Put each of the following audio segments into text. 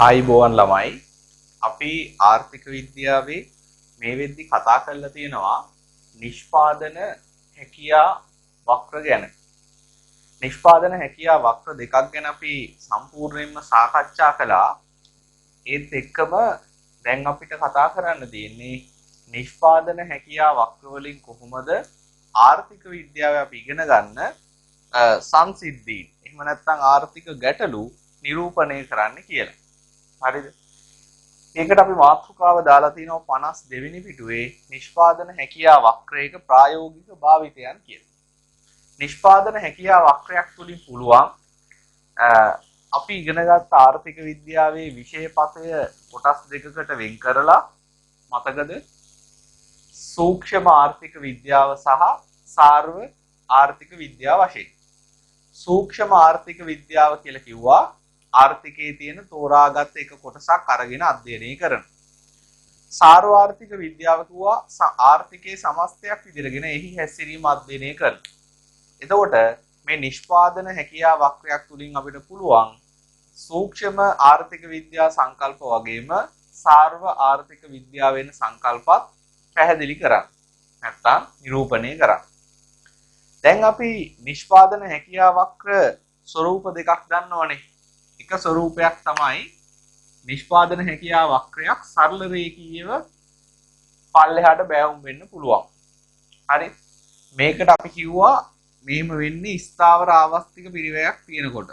ආයිබෝවන් ළමයි අපි ආර්ථික විද්‍යාවේ මේ වෙද්දි කතා කරලා තියෙනවා නිෂ්පාදන හැකියා වක්‍ර ගැන. නිෂ්පාදන හැකියා වක්‍ර දෙකක් ගැන අපි සම්පූර්ණයෙන්ම සාකච්ඡා කළා. ඒත් එක්කම දැන් අපිට කතා කරන්න තියෙන්නේ නිෂ්පාදන හැකියා වක්‍ර වලින් කොහොමද ආර්ථික විද්‍යාව අපි ඉගෙන ගන්න සංසිද්ධීන් එහෙම නැත්නම් ආර්ථික ගැටලු නිරූපණය කරන්න කියලා. හරිද? මේකට අපි මාතෘකාව දාලා තිනවා 52 වෙනි පිටුවේ නිෂ්පාදන හැකියා වක්‍රයක ප්‍රායෝගික භාවිතයන් කියලා. නිෂ්පාදන හැකියා වක්‍රයක් තුලින් පුළුවන් අපි ඉගෙනගත් ආර්ථික විද්‍යාවේ විෂය පතය කොටස් දෙකකට වෙන් කරලා මතකද? සූක්ෂම ආර්ථික විද්‍යාව සහ සාර්ව ආර්ථික විද්‍යාව වශයෙන්. සූක්ෂම ආර්ථික විද්‍යාව කියලා කිව්වා ආර්ථිකයේ තියෙන තෝරාගත් එක කොටසක් අරගෙන අධ්‍යයනය කරන. සාර්වාර්ථික විද්‍යාව කිව්වා ආර්ථිකයේ සමස්තයක් විදිහටගෙන එහි හැසිරීම අධ්‍යයනය කරන. එතකොට මේ නිෂ්පාදන හැකියා වක්‍රයක් තුලින් අපිට පුළුවන් සූක්ෂම ආර්ථික විද්‍යා සංකල්ප වගේම සාර්ව ආර්ථික විද්‍යාව වෙන සංකල්පත් පැහැදිලි කරන්න. නැත්තම් නිරූපණය කරන්න. දැන් අපි නිෂ්පාදන හැකියා වක්‍ර ස්වරූප දෙකක් දන්නවනේ. එක ස්වරූපයක් තමයි නිෂ්පාදන හැකියා වක්‍රයක් සරල රේඛීයව පල්ලෙහාට බෑවුම් වෙන්න පුළුවන්. හරි? මේකට අපි කිව්වා මෙහෙම වෙන්නේ ස්ථාවර ආවස්තික පිරිවැයක් තියෙනකොට.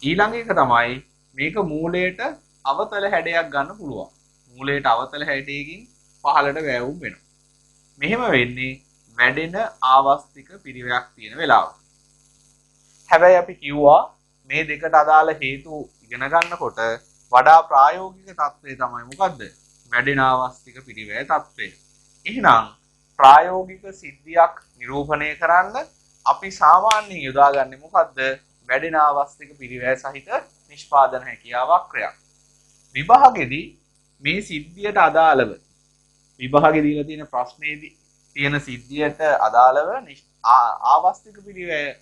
ඊළඟ එක තමයි මේක මූලයට අවතල හැඩයක් ගන්න පුළුවන්. මූලයට අවතල හැඩයකින් පහළට බෑවුම් වෙනවා. මෙහෙම වෙන්නේ වැඩෙන ආවස්තික පිරිවැයක් තියෙන වෙලාවට. හැබැයි අපි කිව්වා මේ දෙකට අදාළ හේතු ඉගෙන ගන්නකොට වඩා ප්‍රායෝගික තත්ත්වය තමයි මොකද්ද? වැඩෙන ආවස්තික පිරිවැය තත්ත්වය. එහෙනම් ප්‍රායෝගික සිද්ධියක් නිරූපණය කරන්න අපි සාමාන්‍යයෙන් යොදාගන්නේ මොකද්ද? වැඩෙන ආවස්තික පිරිවැය සහිත නිෂ්පාදන හැකියා වක්‍රයක්. විභාගෙදී මේ සිද්ධියට අදාළව විභාගෙදී දීලා තියෙන ප්‍රශ්නේදී තියෙන සිද්ධියට අදාළව ආවස්තික පිරිවැය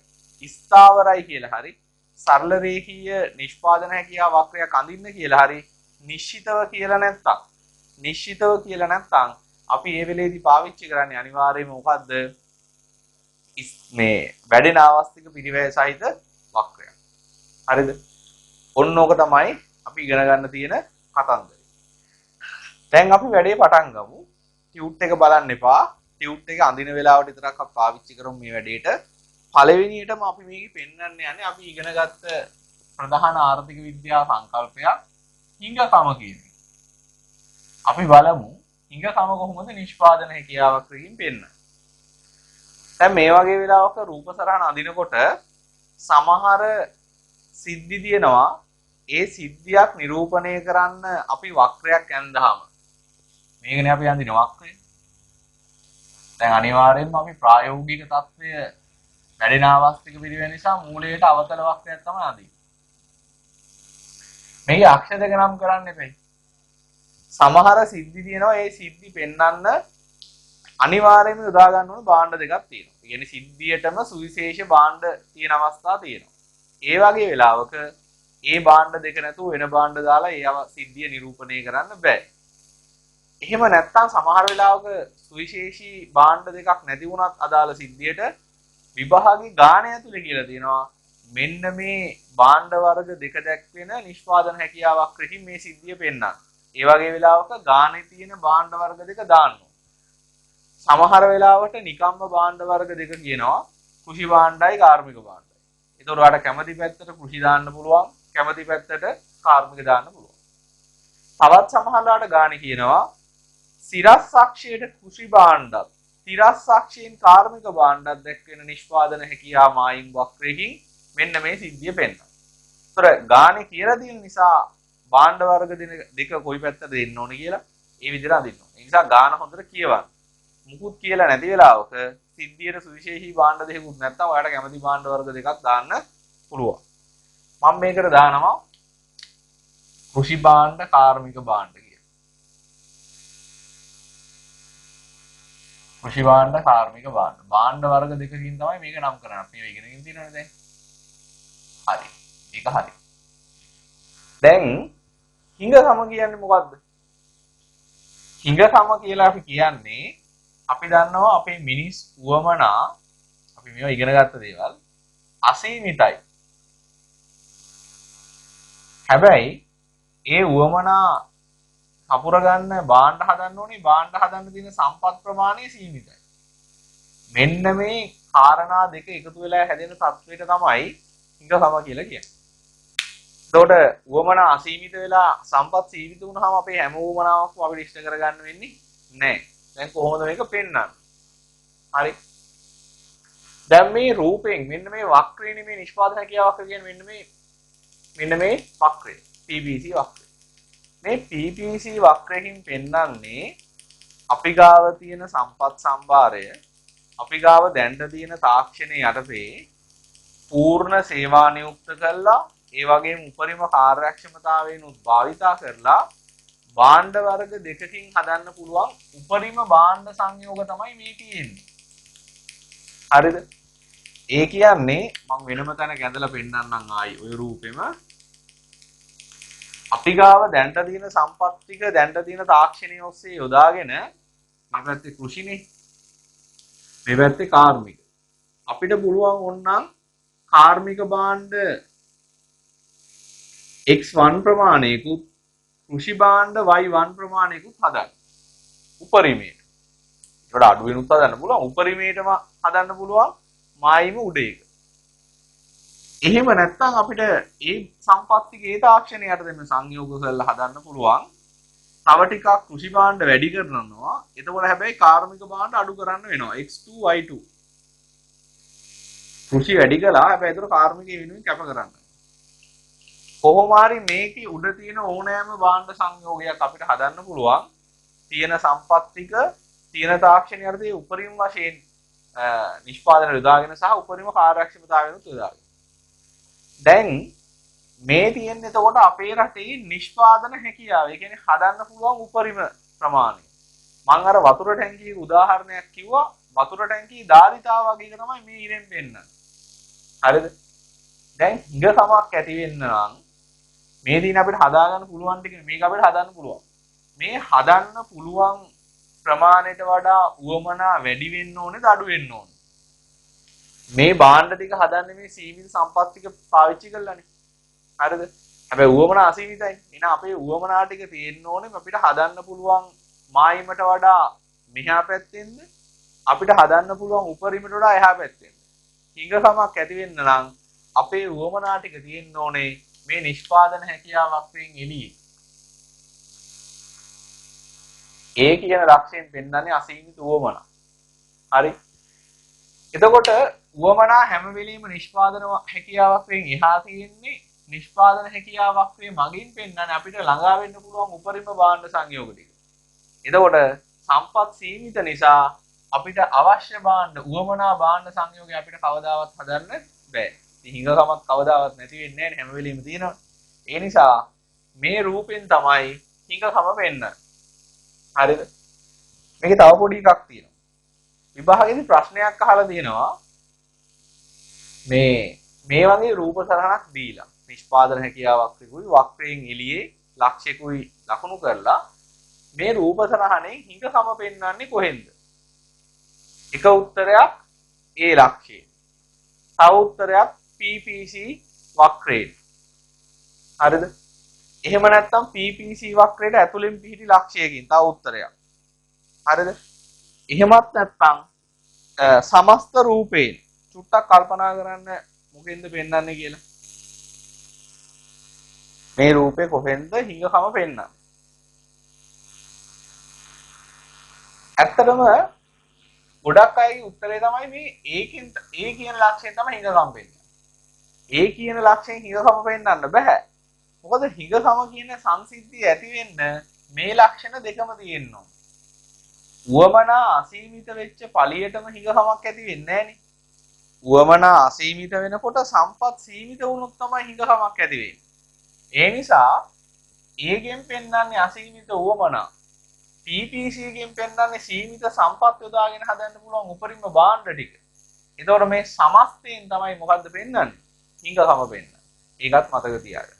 ස්ථාවරයි කියලා හරි සරල රේඛීය නිෂ්පාදන හැකියා වක්‍රයක් අඳින්න කියලා හරි නිශ්චිතව කියලා නැත්නම් අපි මේ වෙලේදී පාවිච්චි කරන්නේ අනිවාර්යයෙන්ම මොකද්ද? මේ වැඩෙන ආවස්තික පිරිවැය සහිත වක්‍රයක්. හරිද? ඔන්න ඕක තමයි අපි ඉගෙන ගන්න තියෙන කතන්දරය. දැන් අපි වැඩේ පටන් ගමු. ටියුට් එක බලන්න එපා. ටියුට් එක අඳින වෙලාවට විතරක් අපි පාවිච්චි කරමු මේ වැඩේට. පළවෙනියටම අපි මේක පෙන්වන්න යන්නේ අපි ඉගෙනගත්ත ප්‍රධාන ආර්ථික විද්‍යා සංකල්පයක් හිඟකම කියන්නේ. අපි බලමු හිඟකම කොහොමද නිෂ්පාදන හැකියාවක් වලින් පෙන්වන්නේ. දැන් මේ වගේ වෙලාවක රූප සරහන අඳිනකොට සමහර සිද්ධි තියෙනවා. ඒ සිද්ධියක් නිරූපණය කරන්න අපි වක්‍රයක් ඇඳහම මේකනේ අපි අඳින වක්‍රය. දැන් අනිවාර්යයෙන්ම අපි ප්‍රායෝගික තත්ත්වය වැඩෙන ආවස්තික පිරිවැය නිසා මූලයට අවතල වක්‍රයක් තමයි අඳින්නේ. මේක අක්ෂර දෙක නම් කරන්න එපයි. සමහර සිද්ධි තියෙනවා ඒ සිද්ධි පෙන්වන්න අනිවාර්යයෙන්ම යොදා ගන්න ඕන භාණ්ඩ දෙකක් තියෙනවා. ඒ කියන්නේ සිද්ධියටම සුවිශේෂ භාණ්ඩ තියෙන අවස්ථා තියෙනවා. ඒ වගේ වෙලාවක ඒ භාණ්ඩ දෙක නැතුව වෙන භාණ්ඩ දාලා ඒ සිද්ධිය නිරූපණය කරන්න බෑ. එහෙම නැත්නම් සමහර වෙලාවක සුවිශේෂී භාණ්ඩ දෙකක් නැති වුණත් අදාළ සිද්ධියට විභාගී ගාණය ඇතුලේ කියලා තියෙනවා. මෙන්න මේ භාණ්ඩ වර්ග දෙක දැක්වෙන නිෂ්පාදන හැකියා වක්‍රකින් මේ සිද්ධිය පෙන්වන්න. ඒ වගේ වෙලාවක ගාණේ තියෙන භාණ්ඩ වර්ග දෙක දාන්න. සමහර වෙලාවට නිකම්ම භාණ්ඩ වර්ග දෙක කියනවා කෘෂි භාණ්ඩයි කාර්මික භාණ්ඩයි. ඒතකොට ඔයාලට කැමති පැත්තට කෘෂි දාන්න පුළුවන්, කැමති පැත්තට කාර්මික දාන්න පුළුවන්. තවත් සමහරලාට ගාණේ කියනවා සිරස් අක්ෂයට කෘෂි භාණ්ඩත් තිරස් අක්ෂයෙන් කාර්මික භාණ්ඩයක් දැක්වෙන නිෂ්පාදන හැකියා මායිම් වක්‍රයකින් මෙන්න මේ සිද්ධිය පෙන්වනවා. ඒතර ගානේ කියලා තියෙන නිසා භාණ්ඩ වර්ග දෙක කොයි පැත්තද දෙන්න ඕනේ කියලා ඒ විදිහට අඳින්න ඕනේ. ඒ නිසා ගාන හොඳට කියවන්න. මුකුත් කියලා නැති වෙලාවක සිද්ධියට සුවිශේෂී භාණ්ඩ දෙකකුත් නැත්තම් ඔයාලට කැමති භාණ්ඩ වර්ග දෙකක් දාන්න පුළුවන්. මම මේකට දානවා කෘෂි භාණ්ඩ කාර්මික භාණ්ඩ කියලා. කෘෂි භාණ්ඩ කාර්මික භාණ්ඩ වර්ග දෙකකින් තමයි මේක නම් කරන්නේ. අපි ඉගෙනගෙන තියෙනවනේ දැන්. හරි. මේක හරි. දැන් හිඟකම කියන්නේ මොකද්ද? හිඟකම කියලා අපි කියන්නේ අපි දන්නවා අපේ මිනිස් උවමනා අපි මේවා ඉගෙන ගත්ත දේවල් අසීමිතයි. හැබැයි ඒ උවමනා කපුර ගන්න භාණ්ඩ හදන්න ඕනේ භාණ්ඩ හදන්න තියෙන සම්පත් ප්‍රමාණය සීමිතයි. මෙන්න මේ කාරණා දෙක එකතු වෙලා හැදෙන තත්වයට තමයි හිඟකම කියලා කියන්නේ. එතකොට උවමනා අසීමිත වෙලා සම්පත් සීමිත වුණාම අපේ හැම උවමනාවක්ම අපිට ඉෂ්ට කරගන්න වෙන්නේ නැහැ. දැන් කොහොමද මේක පෙන්වන්නේ? හරි. දැන් මේ රූපයෙන් මෙන්න මේ වක්‍රේනේ මේ නිෂ්පාදන හැකියාව වක්‍ර කියන්නේ මෙන්න මේ වක්‍රය. PPC වක්‍රය. මේ PPC වක්‍රයෙන් පෙන්වන්නේ අපි ගාව තියෙන සම්පත් සම්භාරය අපි ගාව දැන්ට තියෙන තාක්ෂණයේ යටතේ පූර්ණ සේවා නියුක්ත කළා ඒ වගේම උපරිම කාර්යක්ෂමතාවයෙන් භාවිතා කරලා භාණ්ඩ වර්ග දෙකකින් හදන්න පුළුවන් උපරිම භාණ්ඩ සංයෝග තමයි මේ තියෙන්නේ. හරිද? ඒ කියන්නේ මම වෙනම තැනක ඇඳලා පෙන්නන්නම් ආයි ওই රූපෙම අපි ගාව දැන්ට තියෙන සම්පත් ටික දැන්ට තියෙන තාක්ෂණය ඔස්සේ යොදාගෙන මේ පැත්තේ කෘෂිනේ මේ පැත්තේ කාර්මික අපිට පුළුවන් ඕනනම් කාර්මික භාණ්ඩ x1 ප්‍රමාණයකුත් කෘෂි භාණ්ඩ y1 ප්‍රමාණයකුත් හදන්න. උපරිමයට. ඒකට අඩු වෙනුත් හදන්න පුළුවන්. උපරිමයටම හදන්න පුළුවන් මායිම උඩ එක. එහෙම නැත්නම් අපිට ඒ සම්පත්තිකේ තාක්ෂණයට දෙන්න සංයෝග කරලා හදන්න පුළුවන්. තව ටිකක් කෘෂි භාණ්ඩ වැඩි කරනවා. එතකොට හැබැයි කාර්මික භාණ්ඩ අඩු කරන්න වෙනවා. x2 y2. කෘෂි වැඩි කළා හැබැයි ඒතර කාර්මිකය වෙනුවෙන් කැප කරන්න. කොහොම හරි මේකේ උඩ තියෙන ඕනෑම භාණ්ඩ සංයෝගයක් අපිට හදන්න පුළුවන්. තියෙන සම්පත්තික තියෙන තාක්ෂණයටදී උපරිම වශයෙන් නිෂ්පාදන යොදාගෙන සහ උපරිම කාර්යක්ෂමතාවයනුත් යොදාගෙන. දැන් මේ තියෙන්නේ එතකොට අපේ රටේ නිෂ්පාදන හැකියාව. ඒ කියන්නේ හදන්න පුළුවන් උපරිම ප්‍රමාණය. මම අර වතුර ටැංකියක උදාහරණයක් කිව්වා. වතුර ටැංකිය ධාරිතාව වගේ එක තමයි මේ ඉරෙන් පෙන්නන්නේ. හරිද? දැන් හිඟකමක් ඇති වෙන්න නම් මේ දින අපිට හදාගන්න පුළුවන් ටික මේක අපිට හදන්න පුළුවන්. මේ හදන්න පුළුවන් ප්‍රමාණයට වඩා උවමනා වැඩි වෙන්න ඕනේද අඩු වෙන්න ඕනේද? මේ භාණ්ඩ ටික හදන්නේ මේ සීමිත සම්පත් ටික පාවිච්චි කරලානේ. හරිද? හැබැයි උවමනා අසීමිතයි. එහෙනම් අපේ උවමනා ටික තියෙන්න ඕනේ අපිට හදන්න පුළුවන් මායිමට වඩා මෙහා පැත්තෙන්ද අපිට හදන්න පුළුවන් උපරිමට වඩා එහා පැත්තෙන්ද. හිඟකමක් ඇති වෙන්න නම් අපේ උවමනා ටික තියෙන්න ඕනේ මේ නිෂ්පාදන හැකියාවක් වෙන් එළියේ. ඒ කියන ලක්ෂයෙන් පෙන්වන්නේ අසීමිත උවමනා. හරි. එතකොට උවමනා හැම වෙලෙම නිෂ්පාදන හැකියාවක් වෙන් එහා තියෙන්නේ නිෂ්පාදන හැකියාවක් වේ මගින් පෙන්වන්නේ අපිට ළඟා වෙන්න පුළුවන් උපරිම භාණ්ඩ සංයෝග ටික. එතකොට සම්පත් සීමිත නිසා අපිට අවශ්‍ය භාණ්ඩ උවමනා භාණ්ඩ සංයෝගය අපිට කවදාවත් හදන්න බෑ. ඉතින් හිඟකමක් කවදාවත් නැති වෙන්නේ නැහැ හැම වෙලෙම තියෙනවා. ඒ නිසා මේ රූපෙන් තමයි හිඟකම වෙන්නේ. හරිද? මේකේ තව පොඩි එකක් තියෙනවා. විභාගයේදී ප්‍රශ්නයක් අහලා තියෙනවා. මේ වගේ රූප සරහනක් දීලා නිෂ්පාදන හැකියාවක් තිබුයි වක්‍රයෙන් එළියේ ලක්ෂිකුයි ලකුණු කරලා මේ රූප සරහනේ හිඟකම පෙන්වන්නේ කොහෙන්ද? එක උත්තරයක් ඒ ලක්ෂ්‍යය. තව උත්තරයක් PPC වක්‍රයට. හරිද? එහෙම නැත්නම් PPC වක්‍රයට ඇතුළෙන් පිහිටි ලක්ෂ්‍යයකින් තව උත්තරයක්. හරිද? එහෙමත් නැත්නම් සමස්ත රූපේ චුට්ටක් කල්පනා කරන්න මොකෙන්ද පෙන්වන්නේ කියලා. මේ රූපේ කොහෙන්ද හිඟකම පෙන්වන්නේ? ඇත්තටම ගොඩක් අයගේ උත්තරේ තමයි මේ ඒකෙන් ඒ කියන ලක්ෂයෙන් තමයි හිඟකම පෙන්වන්නේ. ඒ කියන ලක්ෂයෙන් හිඟකම පෙන්වන්න බෑ. මොකද හිඟකම කියන සංසිද්ධිය ඇති වෙන්න මේ ලක්ෂණ දෙකම තියෙනවා. උවමනා අසීමිත වෙච්ච ඵලියටම හිඟකමක් ඇති වෙන්නේ නැහනේ. උවමනා අසීමිත වෙනකොට සම්පත් සීමිත වුණොත් තමයි හිඟකමක් ඇති වෙන්නේ. ඒ නිසා ඒගෙන් පෙන්වන්නේ අසීමිත උවමනා. PPC එකෙන් පෙන්වන්නේ සීමිත සම්පත් යොදාගෙන හදන්න පුළුවන් උපරිම භාණ්ඩ ටික. ඒතකොට මේ සමස්තයෙන් තමයි මොකද්ද පෙන්වන්නේ? හිඟකම පෙන්වන්නේ. ඒකත් මතක තියාගන්න.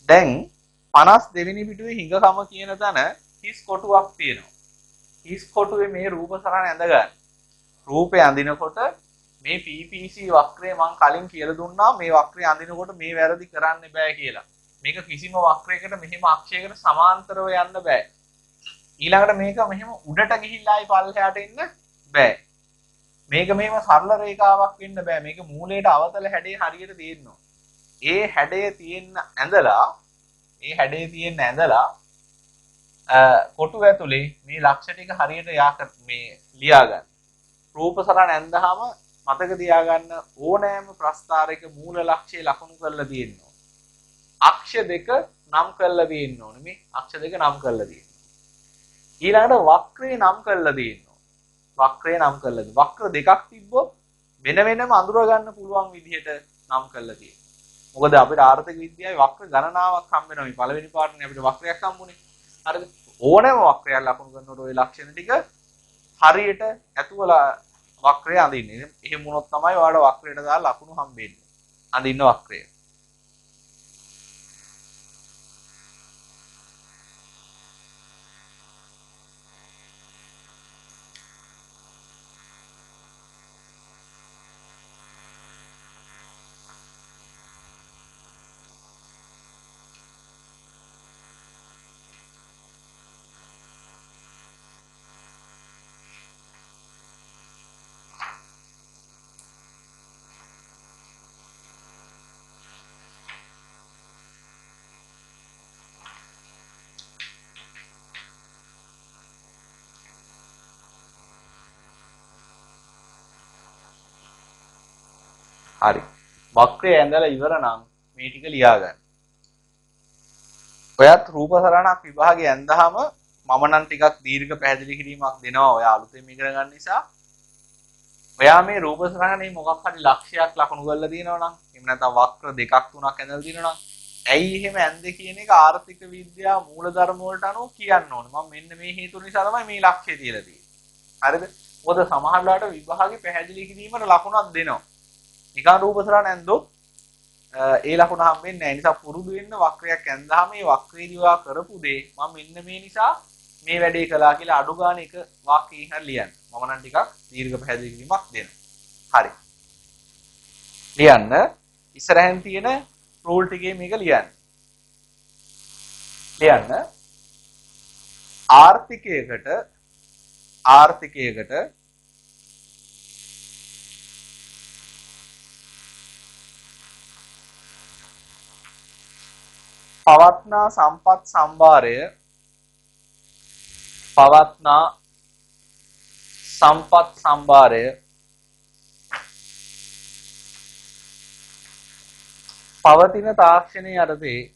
දැන් 52 වෙනි පිටුවේ හිඟකම කියන තැන හිස් කොටුවක් තියෙනවා. හිස් කොටුවේ මේ රූප සරණ ඇඳ ගන්න. රූපේ අඳිනකොට මේ PPC වක්‍රය මම කලින් කියලා දුන්නා මේ වක්‍රය අඳිනකොට මේ වැරදි කරන්න බෑ කියලා. මේක කිසිම වක්‍රයකට මෙහෙම අක්ෂයකට සමාන්තරව යන්න බෑ. ඊළඟට මේක මෙහෙම උඩට ගිහිල්ලා ආයි පල්ලෙහාට එන්න බෑ. මේක මෙහෙම සරල රේඛාවක් වෙන්න බෑ. මේක මූලයට අවතල හැඩේ හරියට තියෙන්න ඕන. ඒ හැඩය තියෙන්න ඇඳලා කොටුව ඇතුලේ මේ ලක්ෂ ටික හරියට මේ ලියා ගන්න. රූප සරණ ඇඳහම මතක තියාගන්න ඕනෑම ප්‍රස්ථාරයක මූල ලක්ෂය ලකුණු කරලා තියෙනවා. අක්ෂ දෙක නම් කරලා තියෙන්න ඕනේ. මේ අක්ෂ දෙක නම් කරලා තියෙනවා. ඊළඟට වක්‍රේ නම් කරලා තියෙනවා. වක්‍රේ නම් කරලාද වක්‍ර දෙකක් තිබ්බොත් වෙන වෙනම අඳුර ගන්න පුළුවන් විදිහට නම් කරලා තියෙනවා. මොකද අපිට ආර්ථික විද්‍යාවේ වක්‍ර ගණනාවක් හම්බ වෙනවා. මේ පළවෙනි පාඩනේ අපිට වක්‍රයක් හම්බුනේ. හරිද? ඕනෑම වක්‍රයක් ලකුණු කරනකොට ওই ලක්ෂණ ටික හරියට ඇතුවලා වක්‍රය අඳින්නේ. එහෙම වුණොත් තමයි ඔයාලට වක්‍රයට දාලා ලකුණු හම්බෙන්නේ. අඳින්න වක්‍රය. හරි. වක්‍රය ඇඳලා ඉවර නම් මේ ටික ලියා ගන්න. ඔයත් රූප සරණක් විභාගය ඇඳහම මම නම් ටිකක් දීර්ඝ පැහැදිලි කිරීමක් දෙනවා. ඔයා අලුතෙන් ඉගෙන ගන්න නිසා. ඔයා මේ රූප සරණේ මොකක් හරි ලක්ෂයක් ලකුණු කරලා තියෙනවා නම් එහෙම නැත්නම් වක්‍ර දෙකක් තුනක් ඇඳලා තියෙනවා නම් ඇයි එහෙම ඇන්දේ කියන එක ආර්ථික විද්‍යාව මූලධර්ම වලට අනුව කියන්න ඕනේ. මම මෙන්න මේ හේතු නිසා තමයි මේ ලක්ෂ්‍ය තියලා තියෙන්නේ. හරිද? මොකද සමහර වෙලාවට විභාගේ පැහැදිලි කිරීමට ලකුණක් දෙනවා. නිකන් රූප සරණ ඇන්දොත් ඒ ලකුණ හම්බෙන්නේ නැහැ. ඒ නිසා පුරුදු වෙන්න වක්‍රයක් ඇන්දාම මේ වක්‍රේදී ඔයා කරපු දේ මම මෙන්න මේ නිසා මේ වැඩේ කළා කියලා අඩු ගන්න එක වාක්‍යයෙන් හරි ලියන්න. මම නම් ටිකක් දීර්ඝ පැහැදිලි කිරීමක් දෙනවා. හරි. ලියන්න. ඉස්සරහින් තියෙන රූල් ටිකේ මේක ලියන්න. ලියන්න. ආර්ථිකයකට පවත්නා සම්පත් සම්භාරය පවතින තාක්ෂණයේ යටතේ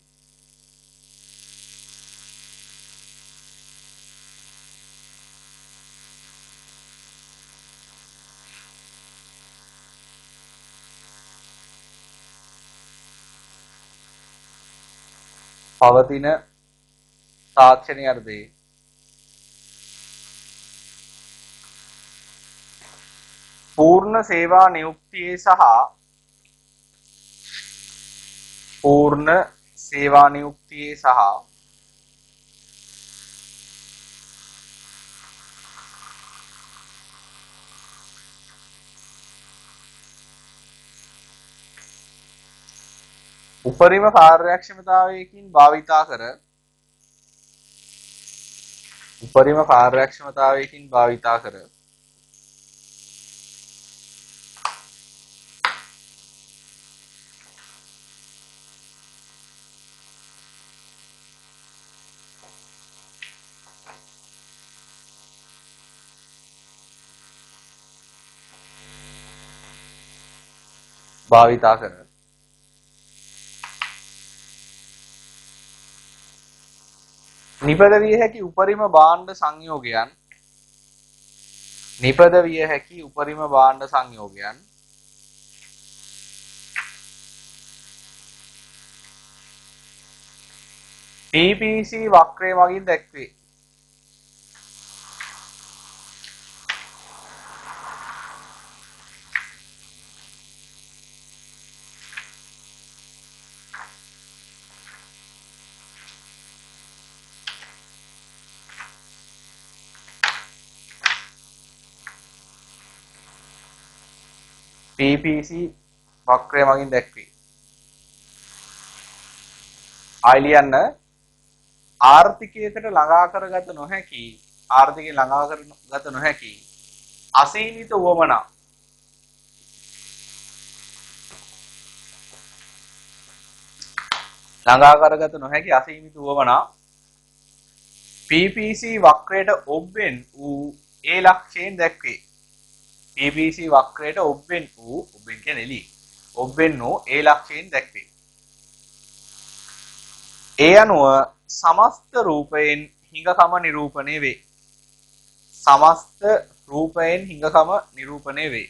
පූර්ණ සේවා නියුක්තියේ සහ උපරිම කාර්යක්ෂමතාවයකින් භාවිතා කර නිපද විය හැකි උපරිම භාණ්ඩ සංයෝගයන් PPC වක්‍රය මගින් දැක්වේ. PPC වක්‍රය මගින් දැක්වේ. ආයිලියන්න ආර්ථිකයකට ළඟා කරගත නොහැකි ආර්ථිකයෙන් ළඟා කරගත නොහැකි අසීමිත වමනා ළඟා කරගත නොහැකි අසීමිත වමනා PPC වක්‍රයට ඔබ්බෙන් වූ ඒ ලක්ෂයෙන් දැක්වේ. PPC වක්‍රයට ඔබ්බෙන් වූ ඔබ්බෙන් කියන්නේ එළි ඔබ්බෙන් වූ ඒ ලක්ෂයෙන් දැක්වේ. ඒ අනුව සමස්ත රූපයෙන් හිඟකම නිරූපණය වේ. සමස්ත රූපයෙන් හිඟකම නිරූපණය වේ.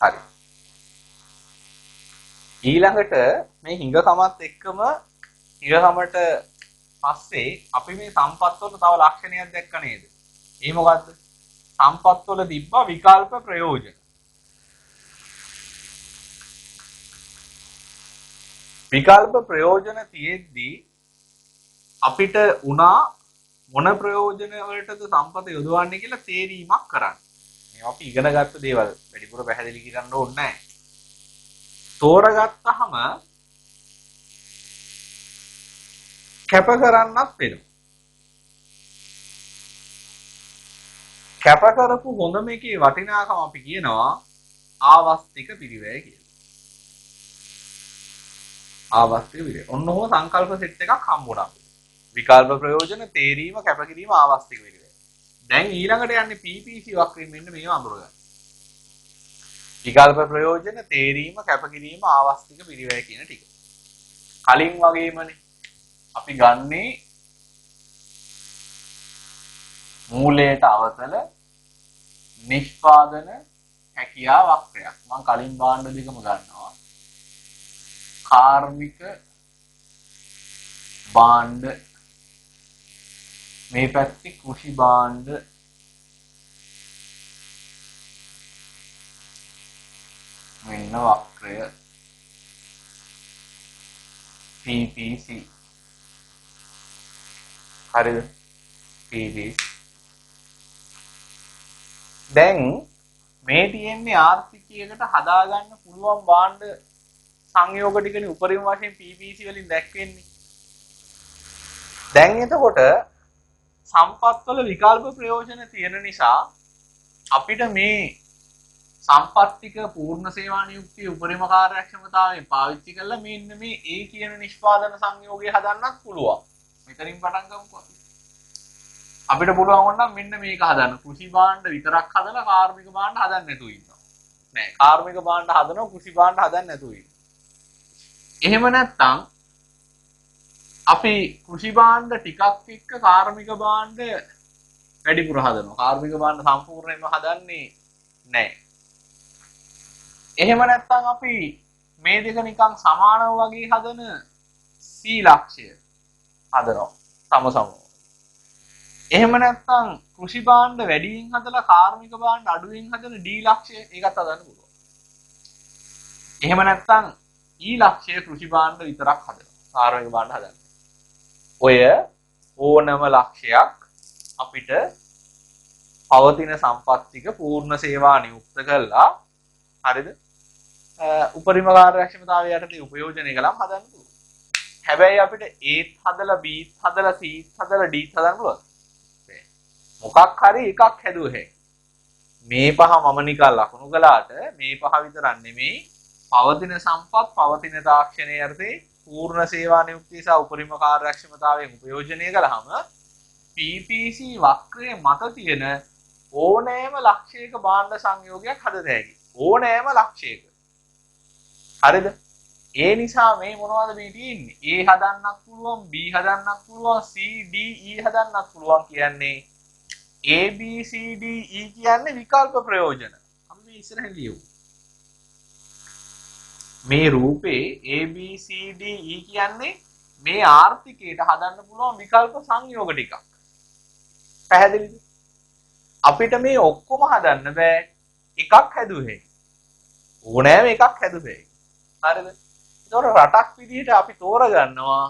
හරි. ඊළඟට මේ හිඟකමත් එක්කම හිඟකමට පස්සේ අපි මේ සම්පත් වල තව ලක්ෂණයක් දැක්ක නේද? ඒ මොකද්ද? සම්පත් වල තිබ්බා විකල්ප ප්‍රයෝජන. විකල්ප ප්‍රයෝජන තියෙද්දී අපිට උනා මොන ප්‍රයෝජන වලටද සම්පත යොදවන්නේ කියලා තේරීමක් කරන්න. මේ අපි ඉගෙන ගත්ත දේවල් වැඩිපුර පැහැදිලි කරන්න ඕනේ නැහැ. තෝරගත්තහම කැප කරන්නත් වෙනවා. කැප කරපු හොඳම එකේ වටිනාකම අපි කියනවා ආවස්තික පිරිවැය කියලා. ආවස්තික පිරිවැය. ඔන්න ඔහොම සංකල්ප සෙට් එකක් හම්බුණා. විකල්ප ප්‍රයෝජන, තේරීම, කැපකිරීම, ආවස්තික පිරිවැය. දැන් ඊළඟට යන්නේ PPC වක්‍රයෙන් මෙන්න මේව අඳුරගන්න. විකල්ප ප්‍රයෝජන, තේරීම, කැපකිරීම, ආවස්තික පිරිවැය කියන ටික. කලින් වගේමනේ අපි ගන්නේ මූලයට අවතල නිෂ්පාදන හැකියා වක්‍රයක්. මම කලින් භාණ්ඩ දෙකම ගන්නවා. කාර්මික භාණ්ඩ මේ පැත්තේ කෘෂි භාණ්ඩ මෙන්න වක්‍රය PPC. හරිද? PPC. දැන් මේ තියෙන්නේ ආර්ථිකයකට හදාගන්න පුළුවන් භාණ්ඩ සංයෝග ටිකනේ උපරිම වශයෙන් PPC වලින් දැක්වෙන්නේ. දැන් එතකොට සම්පත් වල විකල්ප ප්‍රයෝජන තියෙන නිසා අපිට මේ සම්පත් ටික පූර්ණ සේවා නියුක්තිය උපරිම කාර්යක්ෂමතාවයෙන් පාවිච්චි කරලා මෙන්න මේ A කියන නිෂ්පාදන සංයෝගය හදන්නත් පුළුවන්. මෙතනින් පටන් ගමුකෝ අපි. අපිට පුළුවන් වුණා මෙන්න මේක හදන්න. කෘෂි භාණ්ඩ විතරක් හදලා කාර්මික භාණ්ඩ හදන්න නැතුව ඉන්නවා. නෑ, කාර්මික භාණ්ඩ හදනවා කෘෂි භාණ්ඩ හදන්න නැතුව ඉන්නවා. එහෙම නැත්නම් අපි කෘෂි භාණ්ඩ ටිකක් එක්ක කාර්මික භාණ්ඩ වැඩිපුර හදනවා. කාර්මික භාණ්ඩ සම්පූර්ණයෙන්ම හදන්නේ නෑ. එහෙම නැත්නම් අපි මේ දෙක නිකන් සමානව වගේ හදන C ලක්ෂය හදනවා සමසමව. එහෙම නැත්නම් කෘෂි භාණ්ඩ වැඩියෙන් හදලා කාර්මික භාණ්ඩ අඩුවෙන් හදන D ලක්ෂය ඒකත් හදන්න පුළුවන්. එහෙම නැත්නම් E ලක්ෂය කෘෂි භාණ්ඩ විතරක් හදනවා. කාර්මික භාණ්ඩ හදන්න. ඔය ඕනම ලක්ෂයක් අපිට පවතින සම්පත් ටික පූර්ණ සේවා නියුක්ත කළා. හරිද? උපරිම කාර්යක්ෂමතාවය යටතේ උපයෝජනය කළාම හදන්න පුළුවන්. හැබැයි අපිට Aත් හදලා Bත් හදලා Cත් හදලා Dත් හදන්න පුළුවන්. මොකක් හරි එකක් හැදුවේ. මේ පහ මම නිකන් ලකුණු කළාට මේ පහ විතරක් නෙමෙයි පවතින සම්පත් පවතින තාක්ෂණයේ යටතේ පූර්ණ සේවා නියුක්තිය සහ උපරිම කාර්යක්ෂමතාවයෙන් උපයෝජනය කළාම PPC වක්‍රයේ මත තියෙන ඕනෑම ලක්ෂයක භාණ්ඩ සංයෝගයක් හදත හැකියි. ඕනෑම ලක්ෂයක. හරිද? ඒ නිසා මේ මොනවද මේ තියෙන්නේ? A හදන්නත් පුළුවන්, B හදන්නත් පුළුවන්, C, D, E හදන්නත් පුළුවන් කියන්නේ A, B, C, D, E කියන්නේ විකල්ප ප්‍රයෝජන. අපි මේ ඉස්සරහින් ලියමු. මේ රූපේ A, B, C, D, E කියන්නේ මේ ආර්ථිකයට හදන්න පුළුවන් විකල්ප සංයෝග ටිකක්. පැහැදිලිද? අපිට මේ ඔක්කොම හදන්න බෑ. එකක් හැදුවේ. ඕනෑම එකක් හැදුවේ. හරිද? ඒතකොට රටක් විදිහට අපි තෝරගන්නවා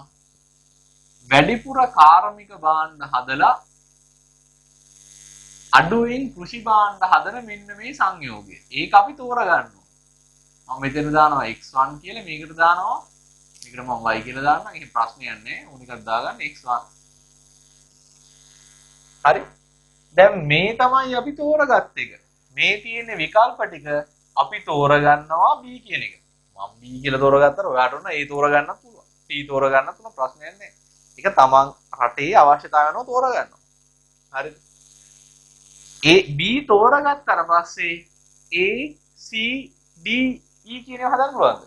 වැඩිපුර කාර්මික භාණ්ඩ හදලා අඩුවෙන් කෘෂි භාණ්ඩ හදන මෙන්න මේ සංයෝගය. ඒක අපි තෝරගන්නවා. මම මෙතන දානවා x1 කියලා මේකට දානවා මේකට මම y කියලා දානවා. ඒක ප්‍රශ්නයක් නෑ. ඕන එකක් දාගන්න x1. හරි. දැන් මේ තමයි අපි තෝරගත්ත එක. මේ තියෙන විකල්ප ටික අපි තෝරගන්නවා b කියන එක. මම b කියලා තෝරගත්තා ඔයාට උන a තෝරගන්නත් පුළුවන්. c තෝරගන්නත් පුළුවන් ප්‍රශ්නයක් නෑ. ඒක තමන් රටේ අවශ්‍යතාවය අනුව තෝරගන්නවා. හරිද? B තෝරගත්තට පස්සේ A C D E කියන ඒවා හදන්න පුළුවන්ද?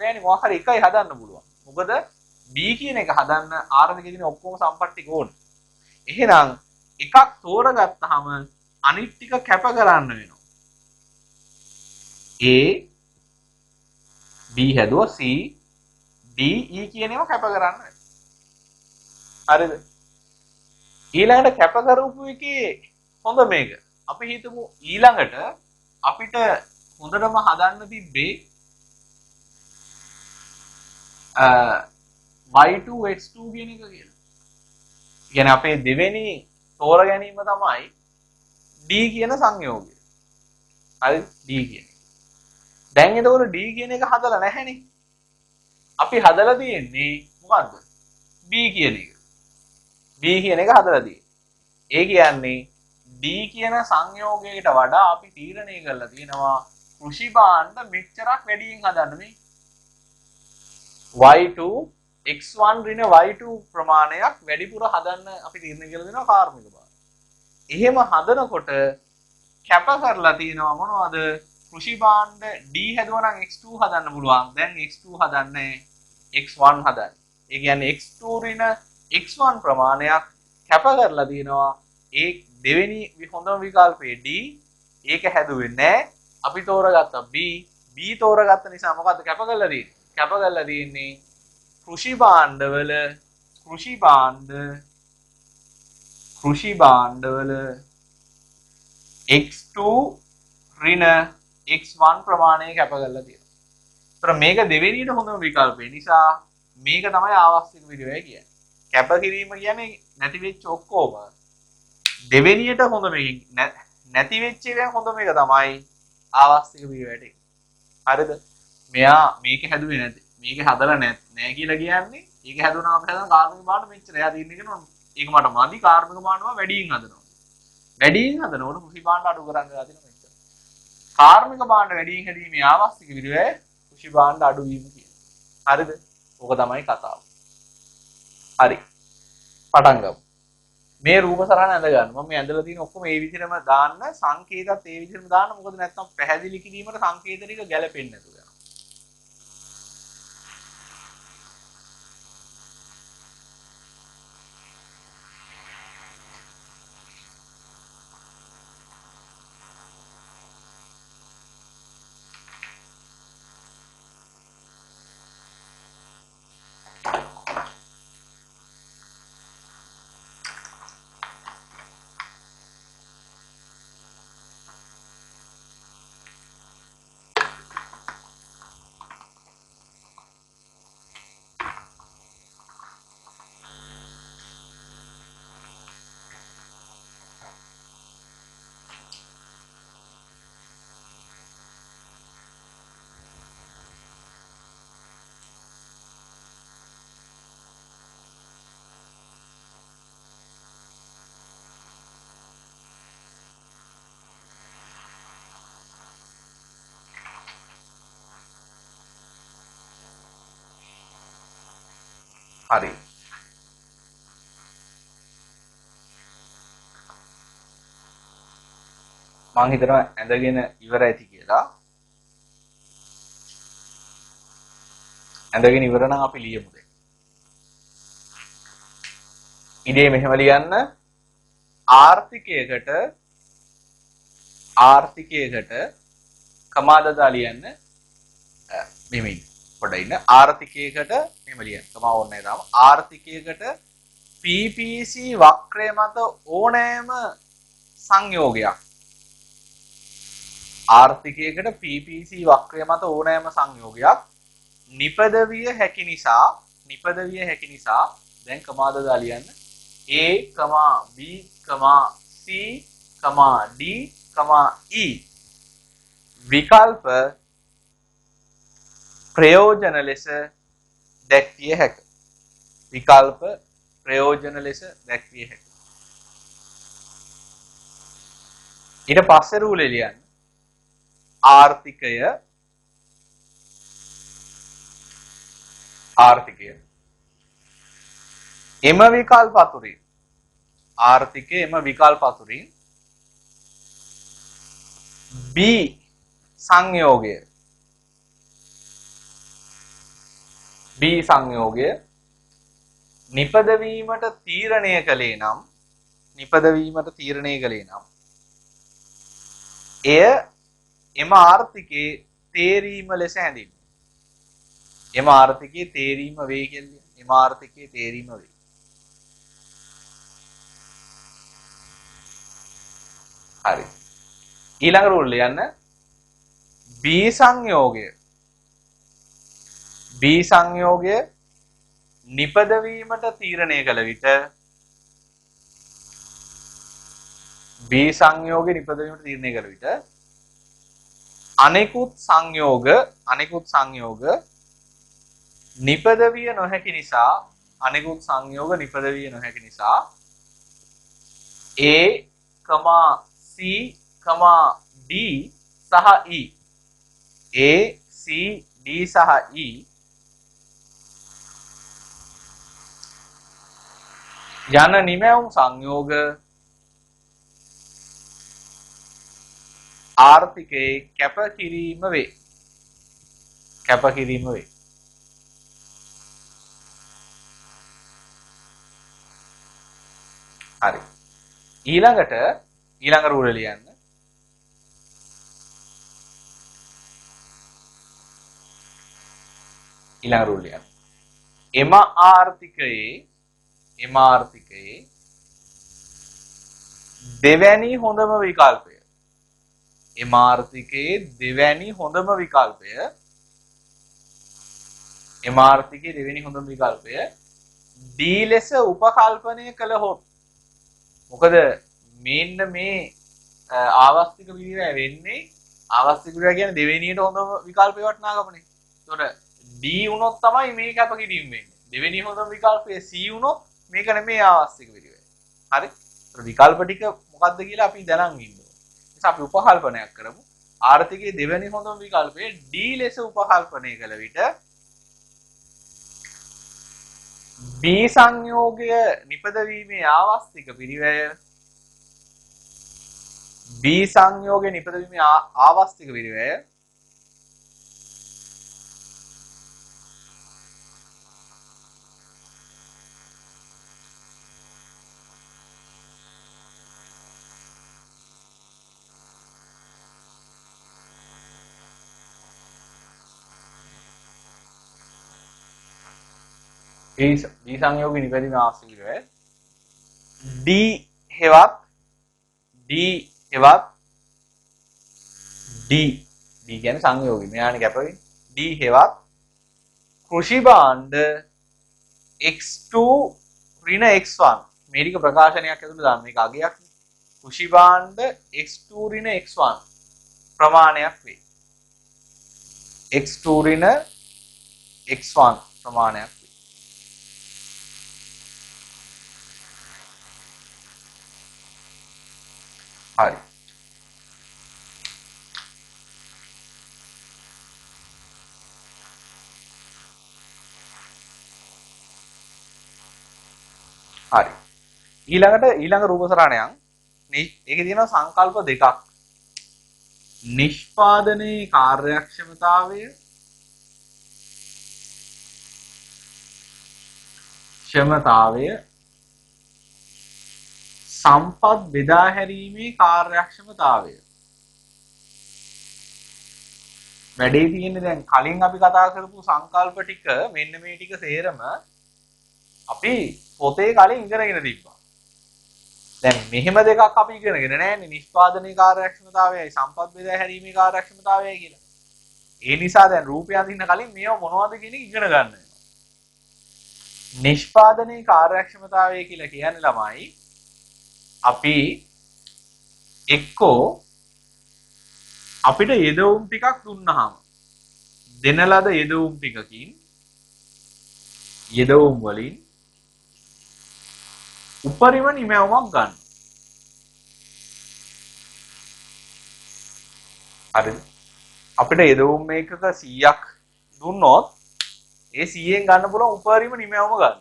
බෑනේ මොකක් හරි එකයි හදන්න පුළුවන්. මොකද B කියන එක හදන්න R එකේ තියෙන ඔක්කොම සම්පත් ටික ඕන. එහෙනම් එකක් තෝරගත්තාම අනිත් ටික කැප කරන්න වෙනවා. A B හැදුවා C D E කියන ඒවා කැප කරන්න වෙනවා. හරිද? ඊළඟට කැප කරපු එකේ හොඳ මේක. අපි හිතමු ඊළඟට අපිට හොඳටම හදන්න තිබ්බේ y2 x2 කියන එක කියලා. කියන්නේ අපේ දෙවෙනි තෝර ගැනීම තමයි d කියන සංයෝගය. හරි d කියන එක. දැන් එතකොට d කියන එක හදලා නැහැනේ. අපි හදලා තියෙන්නේ මොකද්ද? b කියන එක. b කියන එක හදලා තියෙන්නේ. ඒ කියන්නේ D කියන සංයෝගයකට වඩා අපි තීරණය කරලා තියෙනවා කෘෂි භාණ්ඩ මෙච්චරක් වැඩියෙන් හදන්න මේ y2 x1 ඍණ y2 ප්‍රමාණයක් වැඩිපුර හදන්න අපි තීරණය කරලා දෙනවා කාර්මික භාණ්ඩ. එහෙම හදනකොට කැප කරලා තියෙනවා මොනවද? කෘෂි භාණ්ඩ D හැදුවා නම් x2 හදන්න පුළුවන්. දැන් x2 හදන්නේ x1 හදන්න. ඒ කියන්නේ x2 ඍණ x1 ප්‍රමාණයක් කැප කරලා තියෙනවා. ඒ දෙවෙනි හොඳම විකල්පේ D ඒක හැදුවේ නැහැ. අපි තෝරගත්තා B තෝරගත්ත නිසා මොකද්ද කැප කරලා තියෙන්නේ? කැප කරලා තියෙන්නේ කෘෂි භාණ්ඩවල x2 ඍණ x1 ප්‍රමාණය කැප කරලා තියෙනවා. ඒතර මේක දෙවෙනියට හොඳම විකල්පේ නිසා මේක තමයි ආවස්තික විදිහය කියන්නේ. කැප කිරීම කියන්නේ නැති වෙච්ච ඔක්කොම දෙවෙනියට හොඳ මේක නැති වෙච්ච එකෙන් හොඳ මේක තමයි ආවස්තික පිළිවෙලට. හරිද? මෙයා මේක හැදුවේ නැති. මේක හදලා නැහැ කියලා කියන්නේ ඒක හැදුනා අපිට හදන කාර්මික භාණ්ඩ මෙච්චර. එයා දින්නේ කියනවා ඒක මට මදි කාර්මික භාණ්ඩව වැඩියෙන් හදනවා. වැඩියෙන් හදනකොට කෘෂි භාණ්ඩ අඩු කරන්න වෙලා තියෙන මෙච්චර. කාර්මික භාණ්ඩ වැඩියෙන් හැදීමේ ආවස්තික පිළිවෙල කෘෂි භාණ්ඩ අඩු වීම කියන්නේ. හරිද? ඕක තමයි කතාව. හරි. පටන් ගමු. මේ රූප සරහන ඇඳ ගන්න. මම මේ ඇඳලා තියෙන ඔක්කොම මේ විදිහටම දාන්න සංකේතات ඒ විදිහටම දාන්න. මොකද නැත්නම් පැහැදිලි කිරීමට සංකේත ටික ගැලපෙන්නේ නැතුව යනවා. හරි. මං හිතනවා ඇඳගෙන ඉවර ඇති කියලා. ඇඳගෙන ඉවර නම් අපි ලියමු දැන්. ඉතින් මෙහෙම ලියන්න ආර්ථිකයකට කමාදදා ලියන්න මෙහෙම පොඩ්ඩක් ඉන්න ආර්ථිකයකට මෙහෙම ලියන්න. කමා ඕනේ නැහැ තාම. ආර්ථිකයකට PPC වක්‍රය මත ඕනෑම සංයෝගයක් ආර්ථිකයකට PPC වක්‍රය මත ඕනෑම සංයෝගයක් නිපදවිය හැකි නිසා දැන් කමාද දා ලියන්න A, B, C, D, E විකල්ප ප්‍රයෝජන ලෙස දැක්විය හැක. විකල්ප ප්‍රයෝජන ලෙස දැක්විය හැක. ඊට පස්සේ රූලේ ලියන්න. ආර්ථිකය එම විකල්ප අතුරින් B සංයෝගය නිපදවීමට තීරණය කළේ නම් එය එම ආර්ථිකයේ තේරීම ලෙස හැඳින්වේ. එම ආර්ථිකයේ තේරීම වේ කියන්නේ. එම ආර්ථිකයේ තේරීම වේ. හරි. ඊළඟ රූල් ලියන්න. B සංයෝගය නිපදවීමට තීරණය කළ විට අනෙකුත් සංයෝග නිපදවිය නොහැකි නිසා A, C, D සහ E යන නිමැවුම් සංයෝග ආර්ථිකයේ කැපකිරීම වේ. හරි. ඊළඟ රූල ලියන්න. එම ආර්ථිකයේ දෙවැනි හොඳම විකල්පය D ලෙස උපකල්පනය කළහොත්. මොකද මේන්න මේ ආවස්තික විදිහට වෙන්නේ ආවස්තික විදිහ කියන්නේ දෙවෙනියට හොඳම විකල්පේ වටනාකමනේ. ඒතකොට D වුණොත් තමයි මේ කැපකිරීම වෙන්නේ. දෙවෙනි හොඳම විකල්පය C වුණොත් මේක නෙමේ ආවස්තික විදිහ. හරි? ඒතකොට විකල්ප ටික මොකක්ද කියලා අපි දැනන් ඉන්න ඕනේ. නිසා අපි උපකල්පනයක් කරමු. ආර්ථිකයේ දෙවෙනි හොඳම විකල්පය D ලෙස උපකල්පනය කළ විට B සංයෝගය නිපදවීමේ ආවස්තික පිරිවැය D හෙවත් D කියන්නේ සංයෝගය. මෙයානේ කැපවෙන්නේ. D හෙවත් කෘෂි භාණ්ඩ X2 ඍණ X1 මේ ටික ප්‍රකාශනයක් ඇතුළේ දාන්න. මේක අගයක්. කෘෂි භාණ්ඩ X2 ඍණ X1 ප්‍රමාණයක් වේ. X2 ඍණ X1 ප්‍රමාණයක් වේ. හරි. ඊළඟ රූප සරණයක්. ඒකේ තියෙනවා සංකල්ප දෙකක්. නිෂ්පාදනයේ කාර්යක්ෂමතාවය සම්පත් බෙදා හැරීමේ කාර්යක්ෂමතාවය. වැඩේ තියෙන්නේ දැන් කලින් අපි කතා කරපු සංකල්ප ටික මෙන්න මේ ටික සේරම අපි පොතේ කලින් ඉගෙනගෙන තිබ්බා. දැන් මෙහෙම දෙකක් අපි ඉගෙනගෙන නැහැනේ නිෂ්පාදනයේ කාර්යක්ෂමතාවයයි සම්පත් බෙදා හැරීමේ කාර්යක්ෂමතාවයයි කියලා. ඒ නිසා දැන් රූපය අඳින්න කලින් මේව මොනවද කියන එක ඉගෙන ගන්න වෙනවා. නිෂ්පාදනයේ කාර්යක්ෂමතාවය කියලා කියන්නේ ළමයි අපි එක්කෝ අපිට යෙදවුම් ටිකක් දුන්නාම දෙන ලද යෙදවුම් ටිකකින් යෙදවුම් වලින් උපරිම නිමැවුමක් ගන්න. හරිද? අපිට යෙදවුම් මේකක 100ක් දුන්නොත් ඒ 100ෙන් ගන්න පුළුවන් උපරිම නිමැවුම ගන්න.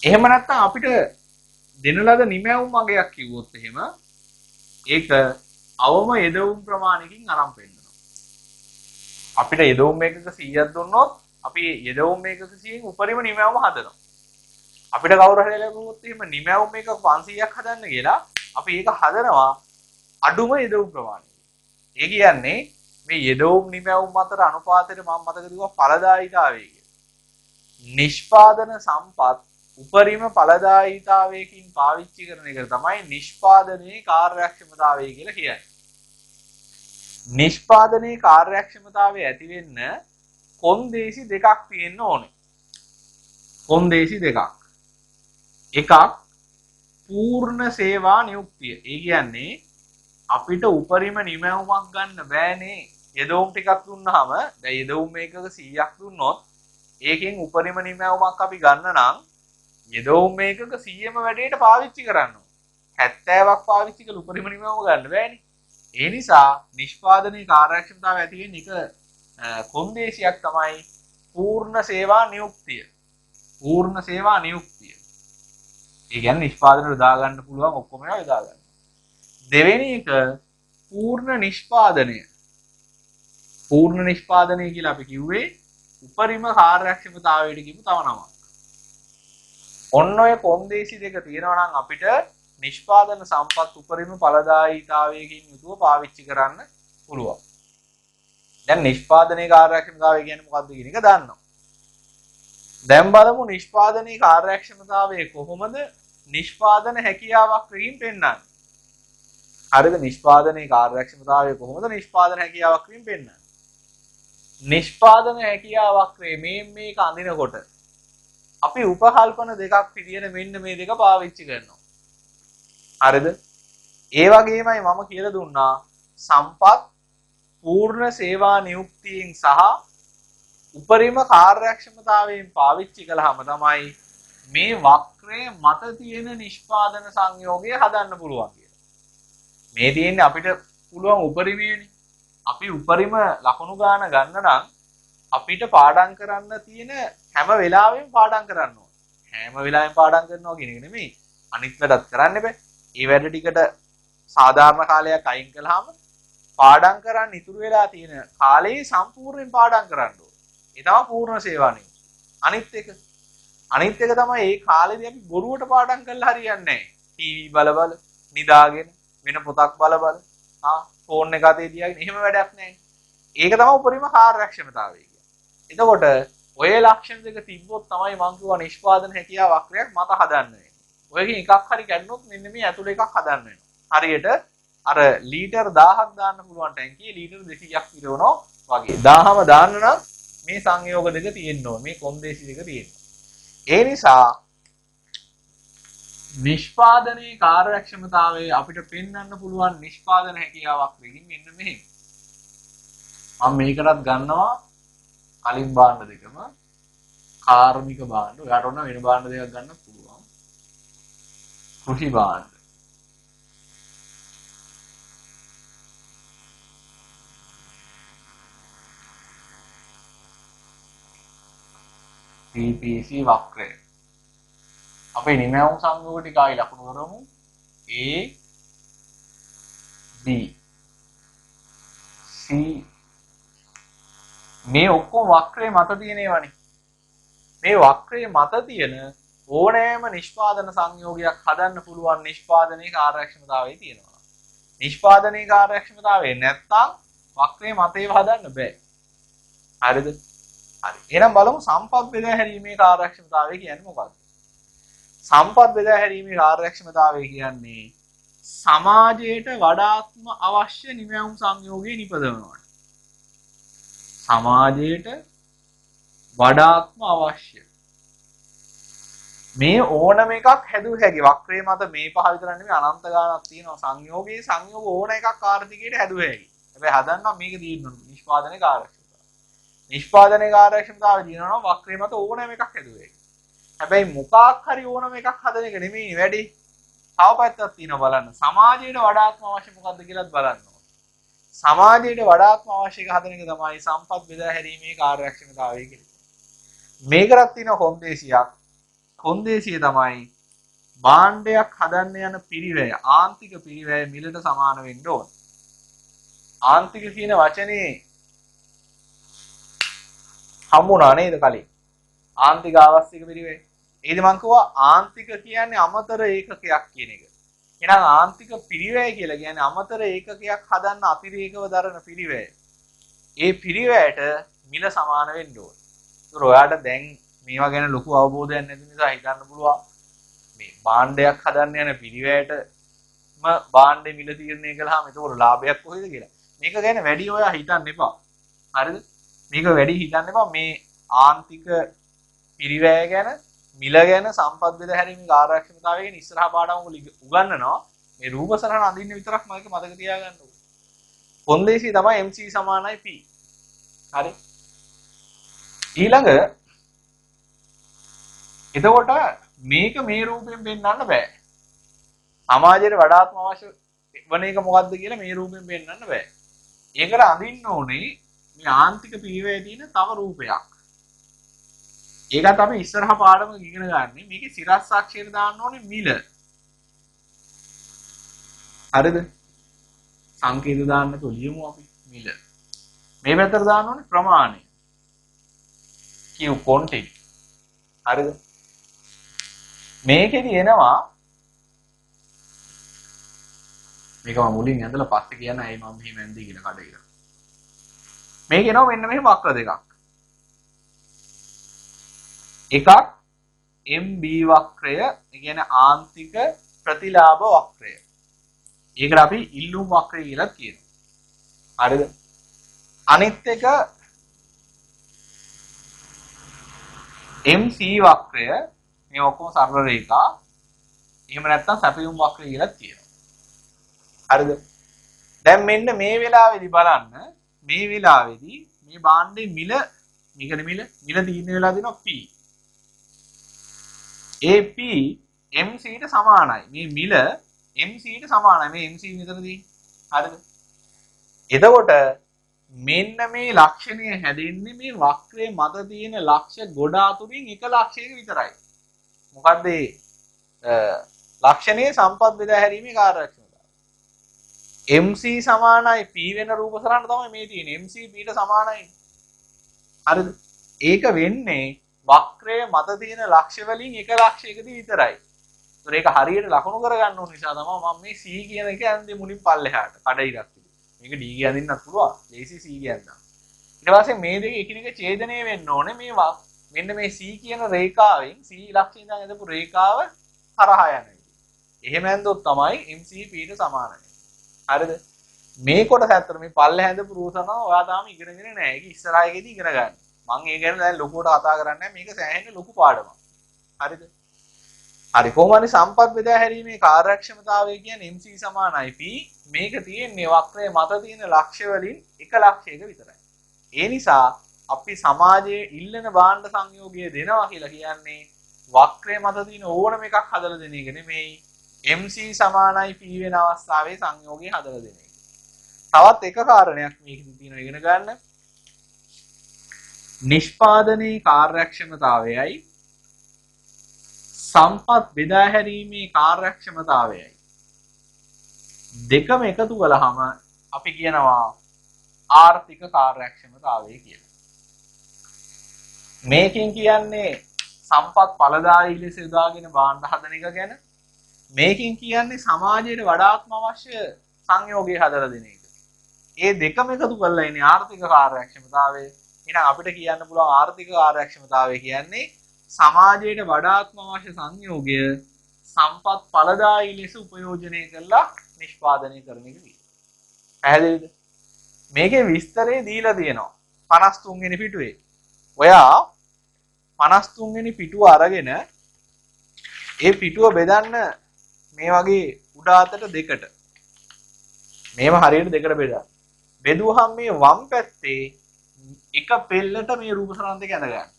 එහෙම නැත්නම් අපිට දෙන ලද නිමැවුම් අගයක් කිව්වොත් එහෙම ඒක අවම යෙදවුම් ප්‍රමාණයකින් අරන් පෙන්නනවා. අපිට යෙදවුම් මේකක 100ක් දුන්නොත් අපි යෙදවුම් මේකක 100න් උපරිම නිමැවුම හදනවා. අපිට කවුරු හරි ලැබුවොත් එහෙම නිමැවුම් මේකක 500ක් හදන්න කියලා අපි ඒක හදනවා අඩුම යෙදවුම් ප්‍රමාණය. ඒ කියන්නේ මේ යෙදවුම් නිමැවුම් අතර අනුපාතයට මම මතක දුවා ඵලදායීතාවය කියලා. නිෂ්පාදන සම්පත් උපරිම ඵලදායීතාවයකින් පාවිච්චි කරන එක තමයි නිෂ්පාදනයේ කාර්යක්ෂමතාවය කියලා කියන්නේ. නිෂ්පාදනයේ කාර්යක්ෂමතාවය ඇති වෙන්න කොන්දේසි දෙකක් තියෙන්න ඕනේ. කොන්දේසි දෙකක්. එකක් පූර්ණ සේවා නියුක්තිය. ඒ කියන්නේ අපිට උපරිම නිමැවුමක් ගන්න බෑනේ. යෙදවුම් ටිකක් දුන්නාම දැන් යෙදවුම් මේකක 100ක් දුන්නොත් ඒකෙන් උපරිම නිමැවුමක් අපි ගන්න නම් යෙදවුම් මේකක 100ම වැඩේට පාවිච්චි කරන්න ඕනේ. 70ක් පාවිච්චි කරලා උපරිම නිමැවුම ගන්න බෑනේ. ඒ නිසා නිෂ්පාදනයේ කාර්යක්ෂමතාවය ඇති වෙන එක කොන්දේසියක් තමයි පූර්ණ සේවා නියුක්තිය. පූර්ණ සේවා නියුක්තිය. ඒ කියන්නේ නිෂ්පාදනයට දා ගන්න පුළුවන් ඔක්කොම ඒවා යොදා ගන්න. දෙවෙනි එක පූර්ණ නිෂ්පාදනය. පූර්ණ නිෂ්පාදනය කියලා අපි කිව්වේ උපරිම කාර්යක්ෂමතාවයට කියපු තව නමක්. ඔන්න ඔය කොන්දේසි දෙක තියෙනවා නම් අපිට නිෂ්පාදන සම්පත් උපරිම ඵලදායීතාවයකින් යුතුව පාවිච්චි කරන්න පුළුවන්. දැන් නිෂ්පාදනයේ කාර්යක්ෂමතාවය කියන්නේ මොකක්ද කියන එක දන්නවා. දැන් බලමු නිෂ්පාදනයේ කාර්යක්ෂමතාවය කොහොමද නිෂ්පාදන හැකියාවක් වලින් පෙන්වන්නේ. හරිද? නිෂ්පාදනයේ කාර්යක්ෂමතාවය කොහොමද නිෂ්පාදන හැකියාවක් වලින් පෙන්වන්නේ. නිෂ්පාදන හැකියාවක් මේක අඳිනකොට අපි උපකල්පන දෙකක් විදියට මෙන්න මේ දෙක පාවිච්චි කරනවා. හරිද? ඒ වගේමයි මම කියලා දුන්නා සම්පත් පූර්ණ සේවා නියුක්තියෙන් සහ උපරිම කාර්යක්ෂමතාවයෙන් පාවිච්චි කළාම තමයි මේ වක්‍රයේ මත තියෙන නිෂ්පාදන සංයෝගය හදන්න පුළුවන් කියලා. මේ තියෙන්නේ අපිට පුළුවන් උපරිමයනේ. අපි උපරිම ලකුණු ගාන ගන්න නම් අපිට පාඩම් කරන්න තියෙන හැම වෙලාවෙම පාඩම් කරන්න ඕනේ. හැම වෙලාවෙම පාඩම් කරනවා කියන එක නෙමෙයි. අනිත් වැඩත් කරන්න බෑ. ඒ වැඩ ටිකට සාධාරණ කාලයක් අයින් කළාම පාඩම් කරන්න ඉතුරු වෙලා තියෙන කාලේ සම්පූර්ණයෙන් පාඩම් කරන්න ඕනේ. ඒ තමයි පූර්ණ සේවා නියුක්තිය. අනිත් එක තමයි මේ කාලේදී අපි බොරුවට පාඩම් කරලා හරියන්නේ නැහැ. ටීවී බල නිදාගෙන වෙන පොතක් බල ෆෝන් එක අතේ තියාගෙන එහෙම වැඩක් නැහැ. ඒක තමයි උපරිම කාර්යක්ෂමතාවය කියන්නේ. එතකොට ඔය ලක්ෂණ දෙක තිබ්බොත් තමයි මම කියවා නිෂ්පාදන හැකියාව වක්‍රයක් මත හදන්න වෙන්නේ. ඔයකින් එකක් හරි කැඩුනොත් මෙන්න මේ ඇතුළේ එකක් හදන්න වෙනවා. හරියට අර ලීටර් 1000ක් දාන්න පුළුවන් ටැංකියේ ලීටර් 200ක් පිරවනවා වගේ. 1000ම දාන්න නම් මේ සංයෝග දෙක තියෙන්න ඕනේ. මේ කොන්දේසි දෙක තියෙන්න. ඒ නිසා නිෂ්පාදනයේ කාර්යක්ෂමතාවය අපිට පෙන්වන්න පුළුවන් නිෂ්පාදන හැකියාවක් වෙකින් මෙන්න මෙහෙම. මම මේකටත් ගන්නවා කලින් භාණ්ඩ දෙකම කාර්මික භාණ්ඩ. ඔයාට ඕන වෙන භාණ්ඩ දෙකක් ගන්න පුළුවන්. කෘෂි භාණ්ඩ. PPC වක්‍රය. අපේ නිමැවුම් සංයෝග ටික ආයි ලකුණු කරමු. A B C මේ ඔක්කොම වක්‍රයේ මත තියෙන ඒවානේ. මේ වක්‍රයේ මත තියෙන ඕනෑම නිෂ්පාදන සංයෝගයක් හදන්න පුළුවන් නිෂ්පාදනයේ කාර්යක්ෂමතාවය තියෙනවා. නිෂ්පාදනයේ කාර්යක්ෂමතාවය නැත්තම් වක්‍රයේ මත ඒව හදන්න බෑ. හරිද? හරි. එහෙනම් බලමු සම්පත් බෙදා හැරීමේ කාර්යක්ෂමතාවය කියන්නේ මොකක්ද? සම්පත් බෙදා හැරීමේ කාර්යක්ෂමතාවය කියන්නේ සමාජයට වඩාත්ම අවශ්‍ය නිමැවුම් සංයෝගය නිපදවනවා. සමාජයට වඩාත්ම අවශ්‍ය. මේ ඕනම එකක් හැදුව හැකි වක්‍රයේ මත මේ පහ විතර නෙමෙයි අනන්ත ගාණක් තියෙනවා සංයෝගයේ සංයෝග ඕන එකක් ආර්ථිකයට හැදුව හැකි. හැබැයි හදන්නම් මේක තියෙන්න නිෂ්පාදනයේ කාර්යක්ෂමතාව. නිෂ්පාදනයේ කාර්යක්ෂමතාවය දිනනවා වක්‍රයේ මත ඕනම එකක් හැදුව හැකි. හැබැයි මොකක් හරි ඕනම එකක් හදන එක නෙමෙයි වැඩි. තව පැත්තක් තියෙනවා බලන්න. සමාජයට වඩාත්ම අවශ්‍ය මොකද්ද කියලාත් බලන්න. සමාජයට වඩාත්ම අවශ්‍ය එක හදන එක තමයි සම්පත් බෙදා හැරීමේ කාර්යක්ෂමතාවය කියන්නේ. මේකටත් තියෙන කොන්දේසියක්. කොන්දේසිය තමයි භාණ්ඩයක් හදන්න යන පිරිවැය ආන්තික පිරිවැය මිලට සමාන වෙන්න ඕන. ආන්තික කියන වචනේ හම්බුණා නේද කලින්? ආන්තික අවශ්‍යක පිරිවැය. ඒද මං කිව්වා ආන්තික කියන්නේ අමතර ඒකකයක් කියන එක. එහෙනම් ආන්තික පිරිවැය කියලා කියන්නේ අමතර ඒකකයක් හදන්න අතිරේකව දරන පිරිවැය. ඒ පිරිවැයට මිල සමාන වෙන්න ඕන. ඒතර ඔයාලට දැන් මේවා ගැන ලොකු අවබෝධයක් නැති නිසා හිතන්න පුළුවන් මේ භාණ්ඩයක් හදන්න යන පිරිවැයටම භාණ්ඩේ මිල තීරණය කළාම ඒක ලාභයක් කොහෙද කියලා. මේක ගැන වැඩි ඔයා හිතන්න එපා. හරිද? මේක වැඩි හිතන්න එපා. මේ ආන්තික පිරිවැය ගැන මිල ගැන සම්පත් බෙදා හැරීමේ කාර්යක්ෂමතාවය ගැන ඉස්සරහා පාඩම උගන්වනවා. මේ රූප සරහන අඳින්න විතරක් මම මතක තියාගන්න ඕනේ. කොන්දේසිය තමයි MC සමානයි P. හරි. ඊළඟ එතකොට මේක මේ රූපයෙන් පෙන්වන්න බෑ. සමාජයට වඩාත්ම අවශ්‍ය වන එක මොකද්ද කියලා මේ රූපයෙන් පෙන්වන්න බෑ. ඒකට අඳින්න ඕනේ මේ ආන්තික පිරිවැයේ තියෙන තව රූපයක්. ඒකත් අපි ඉස්සරහා පාඩම ඉගෙන ගන්න. මේකේ සිරස් අක්ෂරය දාන්න ඕනේ මිල. හරිද? සංකේත දාන්න තොලියමු අපි මිල. මේ පැත්තට දාන්න ඕනේ ප්‍රමාණය. Q quantity. හරිද? මේකෙදි එනවා මේක මම මුලින් ඇඳලා පස්සේ කියන්න ඇයි මම මෙහෙම ඇඳී කියලා කඩේට. මේක එනවා මෙන්න මෙහෙම වක්‍ර දෙකක්. එකක් MB වක්‍රය, ඒ කියන්නේ ආන්තික ප්‍රතිලාභ වක්‍රය. ඒකට අපි ඉල්ලුම් වක්‍රය කියලා කියනවා. හරිද? අනිත් එක MC වක්‍රය, මේ ඔක්කොම සරල රේඛා. එහෙම නැත්නම් සැපයුම් වක්‍රය කියලා කියනවා. හරිද? දැන් මෙන්න මේ වෙලාවේදී බලන්න, මේ වෙලාවේදී මේ භාණ්ඩේ මිල මේකනේ මිල තීරණය වෙලා දෙනවා P. AP MC ට සමානයි. මේ මිල MC ට සමානයි. මේ MC විතරදී. හරිද? එතකොට මෙන්න මේ ලක්ෂණය හැදෙන්නේ මේ වක්‍රයේ මත තියෙන ලක්ෂ ගොඩ අතුරින් එක ලක්ෂයක විතරයි. මොකද්ද ලක්ෂණයේ සම්පත් බෙදා හැරීමේ කාර්යක්ෂමතාවය. MC සමානයි P වෙන රූප සරණ තමයි මේ තියෙන්නේ. MC P ට සමානයි. හරිද? ඒක වෙන්නේ වක්‍රයේ මත තියෙන ලක්ෂ වලින් එක ලක්ෂයකදී විතරයි. ඒතර ඒක හරියට ලකුණු කරගන්න ඕන නිසා තමයි මම මේ C කියන එක ඇඳේ මුලින් පල්ලෙහාට කඩයිරක් තිබුණා. මේක D කියන්නත් පුළුවන්. ලේසි C කියන්න. ඊට පස්සේ මේ දෙක එකිනෙක ඡේදනය වෙන්න ඕනේ මේ මෙන්න මේ C කියන රේඛාවෙන් C ලක්ෂණ ඉඳන් ඇදපු රේඛාව හරහා යන විදිහ. එහෙම ඇඳොත් තමයි MC P ට සමානයි. හරිද? මේ කොටස ඇත්තට මේ පල්ලෙහා ඇඳපු රූපසම ඔයා තාම ඉගෙනගෙන නැහැ. ඒක ඉස්සරහයේදී ඉගෙන ගන්න. මම ඒ ගැන දැන් ලොකුවට කතා කරන්නේ නැහැ. මේක සෑහෙන ලොකු පාඩමක්. හරිද? හරි කොහොමද සම්පත් බෙදා හැරීමේ කාර්යක්ෂමතාවය කියන්නේ MC සමානයි P. මේක තියෙන්නේ වක්‍රයේ මත තියෙන ලක්ෂ්‍ය වලින් එක ලක්ෂයක විතරයි. ඒ නිසා අපි සමාජයේ ඉල්ලන භාණ්ඩ සංයෝගය දෙනවා කියලා කියන්නේ වක්‍රයේ මත තියෙන ඕනම එකක් හදලා දෙන එක නෙමෙයි. MC සමානයි P වෙන අවස්ථාවේ සංයෝගය හදලා දෙන එක. තවත් එක කාරණයක් මේකෙදි තියෙනවා ඉගෙන ගන්න. නිෂ්පාදනයේ කාර්යක්ෂමතාවයයි සම්පත් බෙදා හැරීමේ කාර්යක්ෂමතාවයයි දෙකම එකතු කළාම අපි කියනවා ආර්ථික කාර්යක්ෂමතාවය කියලා. මේකෙන් කියන්නේ සම්පත් ඵලදායී ලෙස යොදාගෙන භාණ්ඩ හදන එක ගැන. මේකෙන් කියන්නේ සමාජයට වඩාත්ම අවශ්‍ය සංයෝගය හදලා දෙන එක. ඒ දෙකම එකතු කරලා ඉන්නේ ආර්ථික කාර්යක්ෂමතාවය. එහෙනම් අපිට කියන්න පුළුවන් ආර්ථික කාර්යක්ෂමතාවය කියන්නේ සමාජයට වඩාත්ම අවශ්‍ය සංයෝගය සම්පත් ඵලදායී ලෙස උපයෝජනය කරලා නිෂ්පාදනය කරන එක විදිහට. පැහැදිලිද? මේකේ විස්තරය දීලා තියෙනවා. 53 වෙනි පිටුවේ. ඔයා 53 වෙනි පිටුව අරගෙන ඒ පිටුව බෙදන්න මේ වගේ උඩ අතට දෙකට. මේව හරියට දෙකට බෙදන්න. බෙදුවහම මේ වම් පැත්තේ එක පෙල්ලට මේ රූප සරහන් දෙක ඇඳ ගන්න.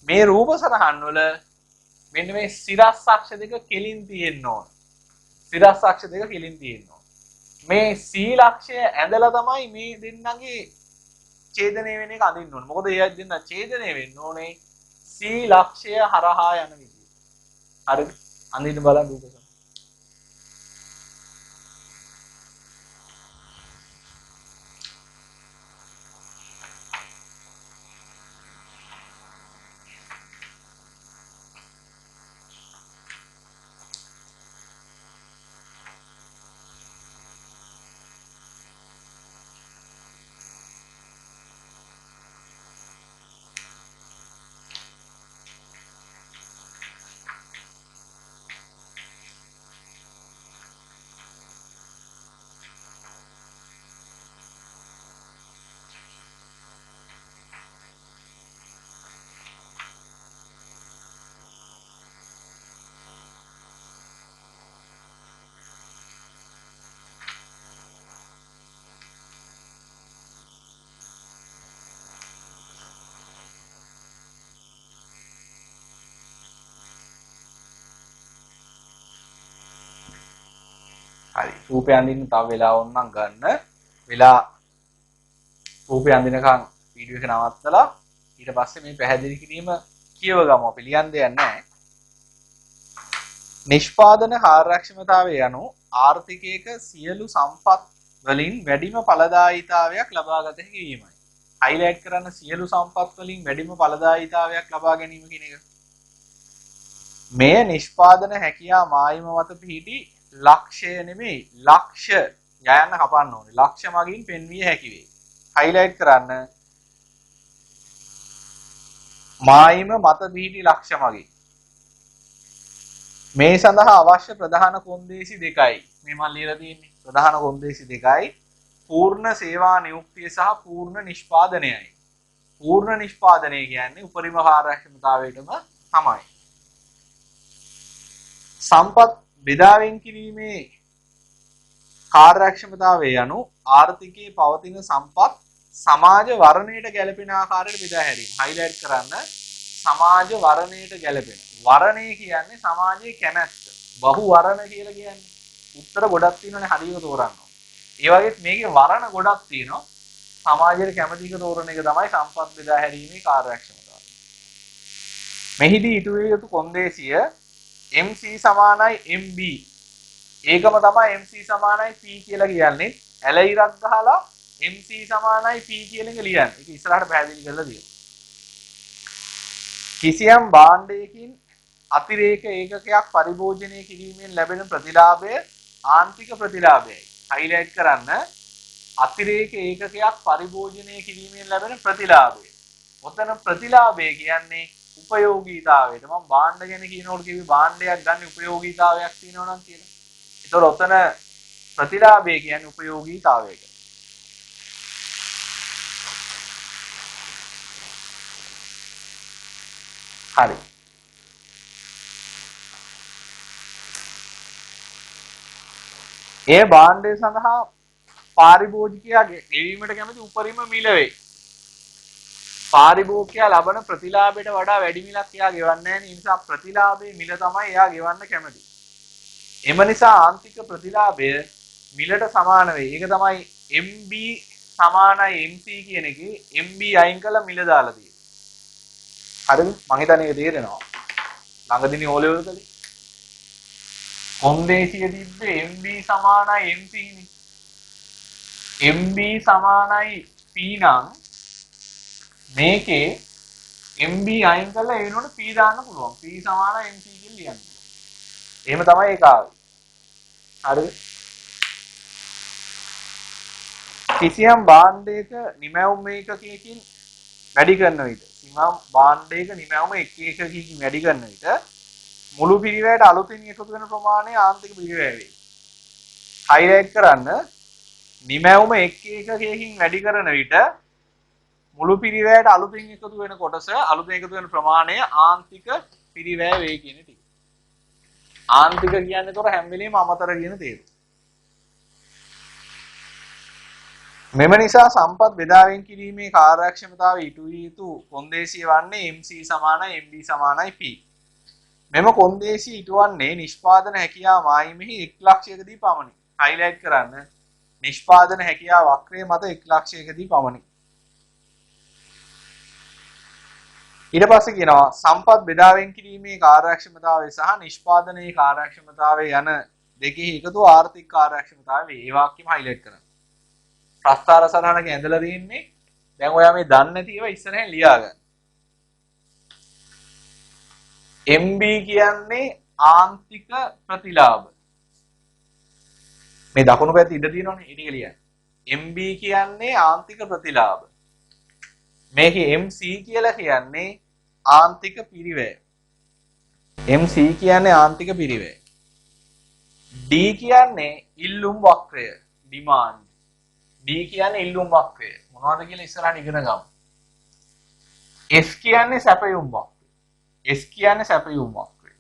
මේ රූප සරහන් වල මෙන්න මේ සිරස් අක්ෂ දෙක කෙලින් තියෙන්න ඕන. සිරස් අක්ෂ දෙක කෙලින් තියෙන්න ඕන. මේ සීල අක්ෂය ඇඳලා තමයි මේ දෙන්නගේ ඡේදනය වෙන එක අඳින්න ඕනේ. මොකද ඒ දෙන්න ඡේදනය වෙන්න ඕනේ සීල අක්ෂය හරහා යන විදිහ. හරිද? අඳින්න බලන්න රූප සරහන්. හරි රූපය අඳින්න තව වෙලාවක් නම් ගන්න. වෙලා රූපය අඳිනකන් වීඩියෝ එක නවත්තලා ඊට පස්සේ මේ පැහැදිලි කිරීම කියව ගමු. අපි ලියන්න දෙයක් නැහැ. නිෂ්පාදන කාර්යක්ෂමතාවය යනු ආර්ථිකයක සියලු සම්පත් වලින් වැඩිම ඵලදායීතාවයක් ලබා ගත හැකි වීමයි. හයිලයිට් කරන්න සියලු සම්පත් වලින් වැඩිම ඵලදායීතාවයක් ලබා ගැනීම කියන එක. මේ නිෂ්පාදන හැකියා මායිම මත පිහිටි ලක්ෂය නෙමෙයි ලක්ෂ යයන්න කපන්න ඕනේ. ලක්ෂ මගින් පෙන්විය හැකි වේ. හයිලයිට් කරන්න මායිම මත පිහිටි ලක්ෂ මගින්. මේ සඳහා අවශ්‍ය ප්‍රධාන කොන්දේසි දෙකයි. මේ මම ලියලා තියෙන්නේ. ප්‍රධාන කොන්දේසි දෙකයි. පූර්ණ සේවා නියුක්තිය සහ පූර්ණ නිෂ්පාදනයයි. පූර්ණ නිෂ්පාදනය කියන්නේ උපරිම කාර්යක්ෂමතාවයටම තමයි. සම්පත් බෙදාවෙන් කිරීමේ කාර්යක්ෂමතාවය යනු ආර්ථිකයේ පවතින සම්පත් සමාජ වර්ණයට ගැලපෙන ආකාරයට බෙදා හැරීම. හයිලයිට් කරන්න සමාජ වර්ණයට ගැලපෙන. වර්ණය කියන්නේ සමාජයේ කැමැත්ත. බහු වර්ණ කියලා කියන්නේ. උත්තර ගොඩක් තියෙනවනේ හරියට තෝරන්න. ඒ වගේත් මේකේ වර්ණ ගොඩක් තියෙනවා. සමාජයට කැමති එක තෝරන එක තමයි සම්පත් බෙදා හැරීමේ කාර්යක්ෂමතාවය. මෙහිදී ඊට යුතු කොන්දේසිය MC සමානයි MB. ඒකම තමයි MC සමානයි P කියලා කියන්නේ. ඇල ඉරක් ගහලා MC සමානයි P කියන එක ලියන්න. ඒක ඉස්සරහට පැහැදිලි කරලා දෙනවා. කිසියම් භාණ්ඩයකින් අතිරේක ඒකකයක් පරිභෝජනය කිරීමෙන් ලැබෙන ප්‍රතිලාභය ආන්තික ප්‍රතිලාභයයි. හයිලයිට් කරන්න අතිරේක ඒකකයක් පරිභෝජනය කිරීමෙන් ලැබෙන ප්‍රතිලාභය. ඔතන ප්‍රතිලාභය කියන්නේ උපයෝගීතාවයට. මම භාණ්ඩ ගැන කියනකොට කිව්වේ භාණ්ඩයක් ගන්න උපයෝගීතාවයක් තියෙනවා නම් කියලා. ඒතකොට ඔතන ප්‍රතිලාභය කියන්නේ උපයෝගීතාවයට. හරි. ඒ භාණ්ඩය සඳහා පාරිභෝජිකයා ගෙවීමට කැමති උපරිම මිල වේ. පාරිභෝගිකයා ලබන ප්‍රතිලාභයට වඩා වැඩි මිලක් එයා ගෙවන්නේ නැහැ. ඒ නිසා ප්‍රතිලාභයේ මිල තමයි එයා ගෙවන්න කැමති. එම නිසා ආන්තික ප්‍රතිලාභය මිලට සමාන වෙයි. ඒක තමයි MB සමානයි MC කියන එකේ MB අයින් කළා මිල දාලා තියෙන්නේ. හරිද? මම හිතන්නේ ඒක තේරෙනවා. ළඟදීනේ O level කලේ. කොන්දේසිය තිබ්බේ MB සමානයි MC නේ. MB සමානයි P නම් මේකේ MB අයින් කරලා ඒ වෙනකොට P දාන්න පුළුවන්. P සමානයි MC කියලා ලියන්න. එහෙම තමයි ඒක ආවේ. හරිද? කිසියම් භාණ්ඩයක නිමැවුම් ඒකකයකින් වැඩි කරන විට සිමම් භාණ්ඩයක නිමැවුම එක ඒකකයකින් වැඩි කරන විට මුළු පිරිවැයට අලුතින් එකතු වෙන ප්‍රමාණය ආන්තික පිරිවැය වේ. හයිලයිට් කරන්න නිමැවුම එක ඒකකයකින් වැඩි කරන විට මුළු පිරිවැයට අලුතින් එකතු වෙන කොටස අලුතින් එකතු වෙන ප්‍රමාණය ආන්තික පිරිවැය වේ කියන ටික. ආන්තික කියන්නේ තොර හැම වෙලෙම අමතර කියන තේරුම. මෙම නිසා සම්පත් බෙදාවෙන් කිරීමේ කාර්යක්ෂමතාවය ඉටු වී යුතු කොන්දේසිය වන්නේ MC සමානයි MB සමානයි P. මෙම කොන්දේසිය ඉටුවන්නේ නිෂ්පාදන හැකියාව මායිමෙහි 1 ලක්ෂයකදී පමණි. හයිලයිට් කරන්න. නිෂ්පාදන හැකියාව වක්‍රය මත 1 ලක්ෂයකදී පමණි. ඊට පස්සේ කියනවා සම්පත් බෙදාවෙන් කිරීමේ කාර්යක්ෂමතාවය සහ නිෂ්පාදනයේ කාර්යක්ෂමතාවය යන දෙකෙහි එකතු ආර්ථික කාර්යක්ෂමතාවය වේ. ඒ වාක්‍යෙම හයිලයිට් කරන්න. ප්‍රස්තාර සටහනක ඇඳලා තියෙන්නේ. දැන් ඔයා මේ දන්නේ නැති ඒවා ඉස්සරහින් ලියා ගන්න. MB කියන්නේ ආන්තික ප්‍රතිලාභ. මේ දකුණු පැත්තේ ඉඳ තියෙනවනේ ඊට ලියන්න. MB කියන්නේ ආන්තික ප්‍රතිලාභ. මේකේ MC කියලා කියන්නේ ආන්තික පිරිවැය. MC කියන්නේ ආන්තික පිරිවැය. D කියන්නේ ඉල්ලුම් වක්‍රය, demand. D කියන්නේ ඉල්ලුම් වක්‍රය. මොනවද කියලා ඉස්සරහට ඉගෙන ගමු. S කියන්නේ සැපයුම් වක්‍රය. S කියන්නේ සැපයුම් වක්‍රය.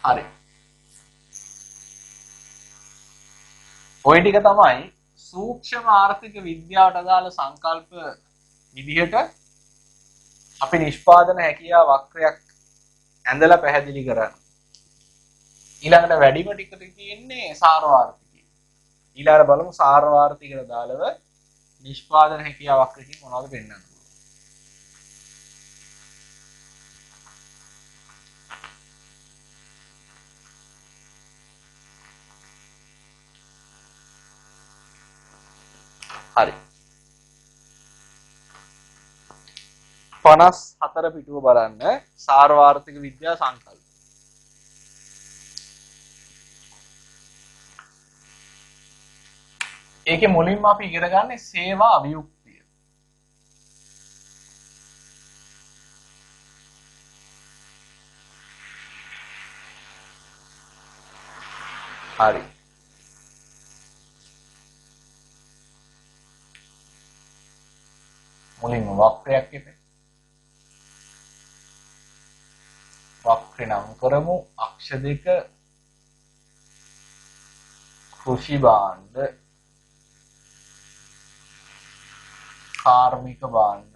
හරි. ඔය ටික තමයි සූක්ෂම ආර්ථික විද්‍යාවට අදාළ සංකල්ප විදිහට අපි නිෂ්පාදන හැකියාව වක්‍රයක් ඇඳලා පැහැදිලි කරන්නේ. ඊළඟට වැඩිම ටිකට තියෙන්නේ සාරවාර්ථිකය. ඊළඟට බලමු සාරවාර්ථිකයට දාලව නිෂ්පාදන හැකියාව වක්‍රකින් මොනවද පෙන්වන්නේ. හරි. 54 පිටුව බලන්න සාරවාර්ථික විද්‍යා සංකල්ප. ඒකේ මුලින්ම අපි ඉගෙන ගන්න සේවා වියුක්තිය. හරි. මුලින්ම වක්‍රයක් ඉපේ. වක්‍රේ නම් කරමු අක්ෂ දෙක කෘෂි භාණ්ඩ කාර්මික භාණ්ඩ.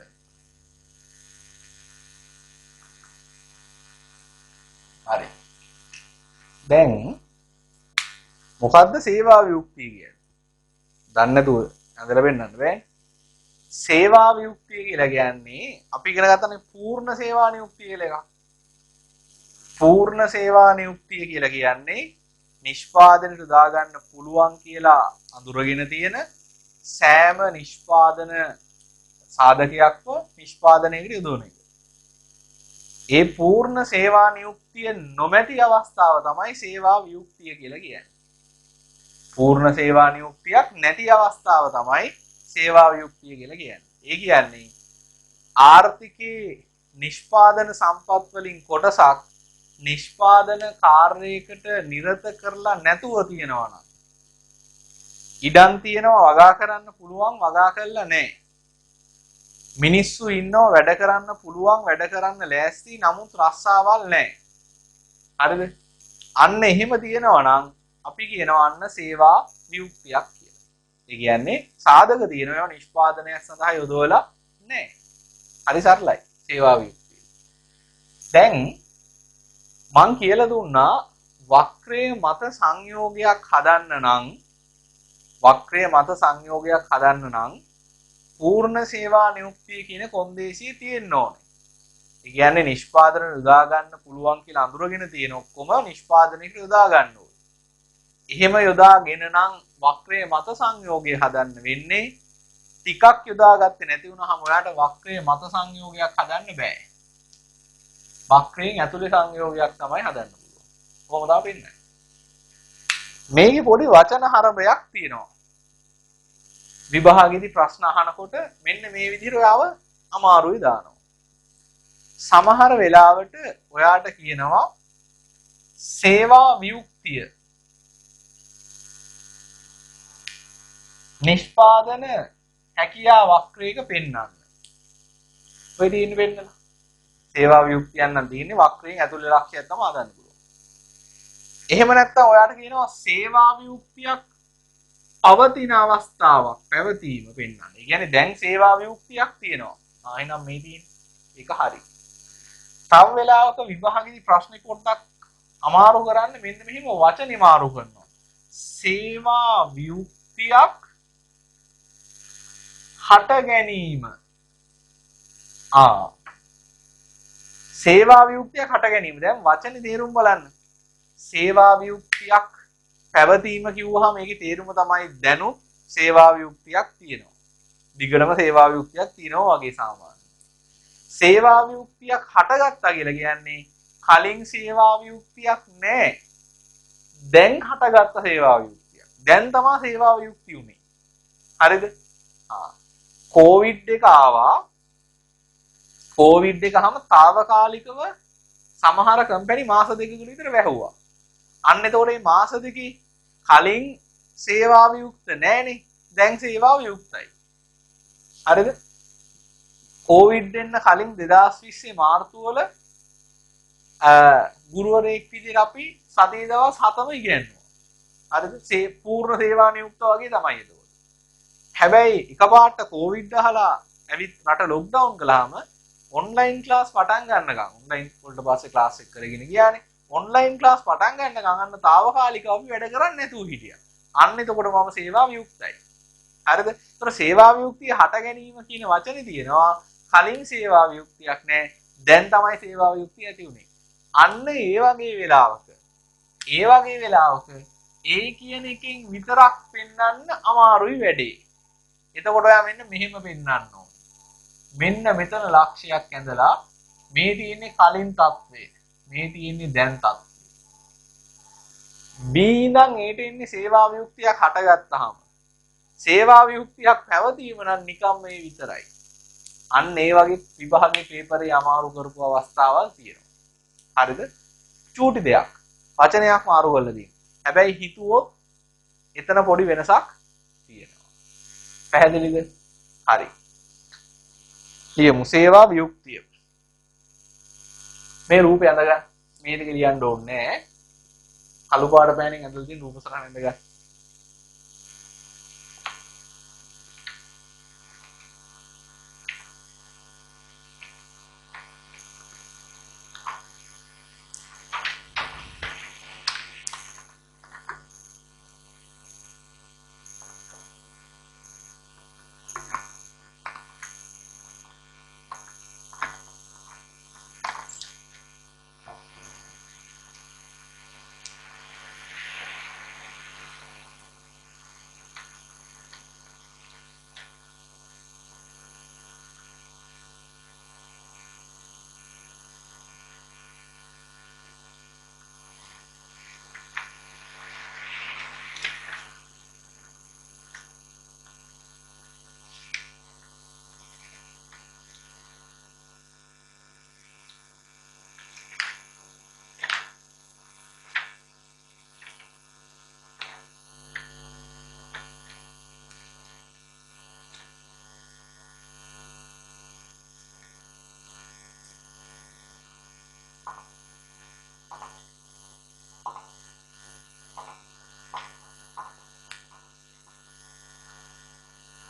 හරි. දැන් මොකද්ද සේවා වියුක්තිය කියන්නේ? දන්නේ නැතුව අඳලා වෙන්නන්න බෑ. සේවා වියුක්තිය කියලා කියන්නේ අපි ඉගෙන ගන්නනේ පූර්ණ සේවා නියුක්තිය කියලා එකක්. පූර්ණ සේවා නියුක්තිය කියලා කියන්නේ නිෂ්පාදනයට දාගන්න පුළුවන් කියලා අඳුරගෙන තියෙන සෑම නිෂ්පාදන සාධකයක්ව නිෂ්පාදනයකට යොදවන එක. ඒ පූර්ණ සේවා නියුක්තිය නොමැති අවස්ථාව තමයි සේවා වියුක්තිය කියලා කියන්නේ. පූර්ණ සේවා නියුක්තියක් නැති අවස්ථාව තමයි සේවා වියුක්තිය කියලා කියන්නේ. ඒ කියන්නේ ආර්ථිකයේ නිෂ්පාදන සම්පත් වලින් කොටසක් නිෂ්පාදන කාර්යයකට නිරත කරලා නැතුව තියෙනවා නම් ඉඩම් තියෙනවා වගා කරන්න පුළුවන් වගා කරලා නැහැ. මිනිස්සු ඉන්නවා වැඩ කරන්න පුළුවන් වැඩ කරන්න ලෑස්ති නමුත් රස්සාවල් නැහැ. හරිද? අන්න එහෙම තියෙනවා නම් අපි කියනවා අන්න සේවා වියුක්තියක් කියලා. ඒ කියන්නේ සාධක තියෙනවා නිෂ්පාදනයක් සඳහා යොදවලා නැහැ. හරි සරලයි සේවා වියුක්තිය. දැන් මං කියලා දුන්නා වක්‍රයේ මත සංයෝගයක් හදන්න නම් පූර්ණ සේවා නියුක්තිය කියන කොන්දේසිය තියෙන්න ඕනේ. ඒ කියන්නේ නිෂ්පාදන යොදා ගන්න පුළුවන් කියලා අඳුරගෙන තියෙන ඔක්කොම නිෂ්පාදනයකට යොදා ගන්න ඕනේ. එහෙම යොදාගෙන නම් වක්‍රයේ මත සංයෝගය හදන්න වෙන්නේ. ටිකක් යොදාගත්තේ නැති වුණාම ඔයාලට වක්‍රයේ මත සංයෝගයක් හදන්න බෑ. වක්‍රයෙන් ඇතුලේ සංයෝගයක් තමයි හදන්න පුළුවන්. කොහොමද වෙන්නේ? මේකේ පොඩි වචන හරබයක් තියෙනවා. විභාගෙදී ප්‍රශ්න අහනකොට මෙන්න මේ විදිහට ඔයාව අමාරුයි දානවා. සමහර වෙලාවට ඔයාට කියනවා සේවා වියුක්තිය නිෂ්පාදන හැකියා වක්‍රයක පෙන්වන්න. ඔය තියෙන වෙන්නලා. සේවා වියුක්තියක් නම් තියෙන්නේ වක්‍රයෙන් ඇතුළේ ලක්ෂයක් තමයි හදන්න පුළුවන්. එහෙම නැත්නම් ඔයාට කියනවා සේවා වියුක්තියක් පවතින අවස්ථාවක් පැවතීම පෙන්වන්න. ඒ කියන්නේ දැන් සේවා වියුක්තියක් තියෙනවා. එහෙනම් මේ තියෙන්නේ ඒක හරි. තව වෙලාවක විභාගයේදී ප්‍රශ්නේ පොඩ්ඩක් අමාරු කරන්න මෙන්න මෙහෙම වචනේ මාරු කරනවා. සේවා වියුක්තියක් හට ගැනීම. සේවා වියුක්තියක් හට ගැනීම. දැන් වචනේ තේරුම් බලන්න. සේවා වියුක්තියක් පැවතීම කිව්වහම මේකේ තේරුම තමයි දැනුත් සේවා වියුක්තියක් තියෙනවා. දිගටම සේවා වියුක්තියක් තියෙනවා වගේ සාමාන්‍ය. සේවා වියුක්තියක් හටගත්තා කියලා කියන්නේ කලින් සේවා වියුක්තියක් නැහැ. දැන් හටගත්ත සේවා වියුක්තියක්. දැන් තමයි සේවා වියුක්තිය උනේ. හරිද? කොවිඩ් එක ආවා. කොවිඩ් එකම తాවකාලිකව සමහර කම්පැනි මාස දෙකකට විතර වැහුවා. අන්න එතකොට මේ මාස දෙකේ කලින් සේවා වියුක්ත නැහනේ. දැන් සේවා වියුක්තයි. හරිද? කොවිඩ් එන්න කලින් 2020 මාර්තු වල ගුරුවරයෙක් විදිහට අපි සතිය දවස් 7ම ඉගෙනුවා. හරිද? පූර්ණ සේවා නියුක්ත වගේ තමයි ඒක. හැබැයි එකපාරට කොවිඩ් අහලා ඇවිත් රට ලොක්ඩවුන් කළාම ඔන්ලයින් ක්ලාස් පටන් ගන්නකම් ඔන්ලයින් වලට පස්සේ ක්ලාස් එක කරගෙන ගියානේ. ඔන්ලයින් ක්ලාස් පටන් ගන්නකම් අන්න తాවකාලිකව අපි වැඩ කරන්නේ නැතුව හිටියා. අන්න එතකොට මම සේවා වියුක්තයි. හරිද? ඒතර සේවා වියුක්තිය හට ගැනීම කියන වචනේ තියෙනවා. කලින් සේවා වියුක්තියක් නැහැ. දැන් තමයි සේවා වියුක්තිය ඇති උනේ. අන්න ඒ වගේ වෙලාවක ඒ කියන එකෙන් විතරක් පෙන්වන්න අමාරුයි වැඩේ. එතකොට ඔයා මෙන්න මෙහෙම පෙන්වන්න ඕන. මෙන්න මෙතන ලක්ෂයක් ඇඳලා මේ තියෙන්නේ කලින් තත්ත්වය. මේ තියෙන්නේ දැන් තත්ත්වය. B ඉඳන් Aට එන්නේ සේවා වියුක්තියක් හටගත්තාම සේවා වියුක්තියක් පැවතීම නම් නිකම් මේ විතරයි. අන්න ඒ වගේ විභාගයේ පේපරේ අමාරු කරපු අවස්ථාවල් තියෙනවා. හරිද? චූටි දෙයක්. වචනයක් මාරු කරලා තියෙනවා. හැබැයි හිතුවොත් එතන පොඩි වෙනසක් තියෙනවා. පැහැදිලිද? හරි. ලියමු සේවා වියුක්තිය. මේ රූපය අඳගන්න. මේ දෙක ලියන්න ඕනේ නැහැ. කළු පාට පෑනෙන් ඇඳලා තියෙන රූප සටහන අඳගන්න.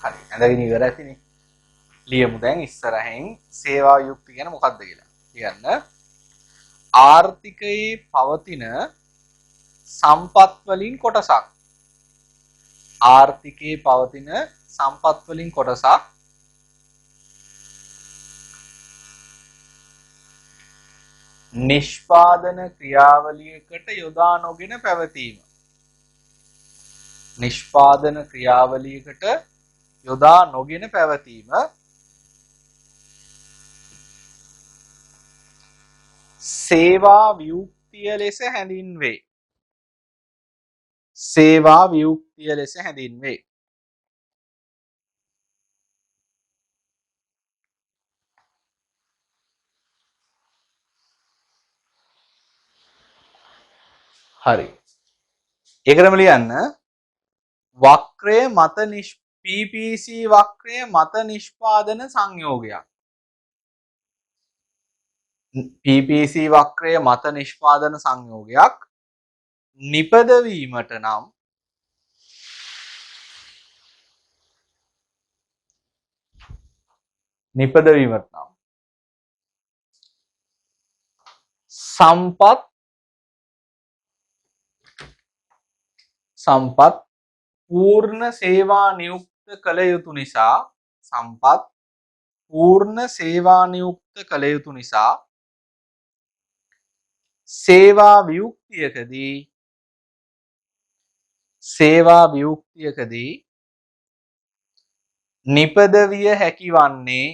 හරි. ඇඳගෙන ඉවර ඇතිනේ. ලියමු දැන් ඉස්සරහින් සේවා යුක්ති කියන මොකක්ද කියලා. කියන්න ආර්ථිකයේ පවතින සම්පත් වලින් කොටසක්. ආර්ථිකයේ පවතින සම්පත් වලින් කොටසක් නිෂ්පාදන ක්‍රියාවලියකට යොදා නොගෙන පැවතීම. නිෂ්පාදන ක්‍රියාවලියකට යොදා නොගෙන පැවතීම සේවා වියුක්තිය ලෙස හැඳින්වේ. සේවා වියුක්තිය ලෙස හැඳින්වේ. හරි. ඒකටම ලියන්න වක්‍රය මත PPC වක්‍රය මත නිෂ්පාදන සංයෝගයක්. PPC වක්‍රය මත නිෂ්පාදන සංයෝගයක් නිපදවීමට නම් සම්පත් පූර්ණ සේවා නියුක්ත කළ යුතු නිසා සේවා වියුක්තියකදී නිපදවිය හැකි වන්නේ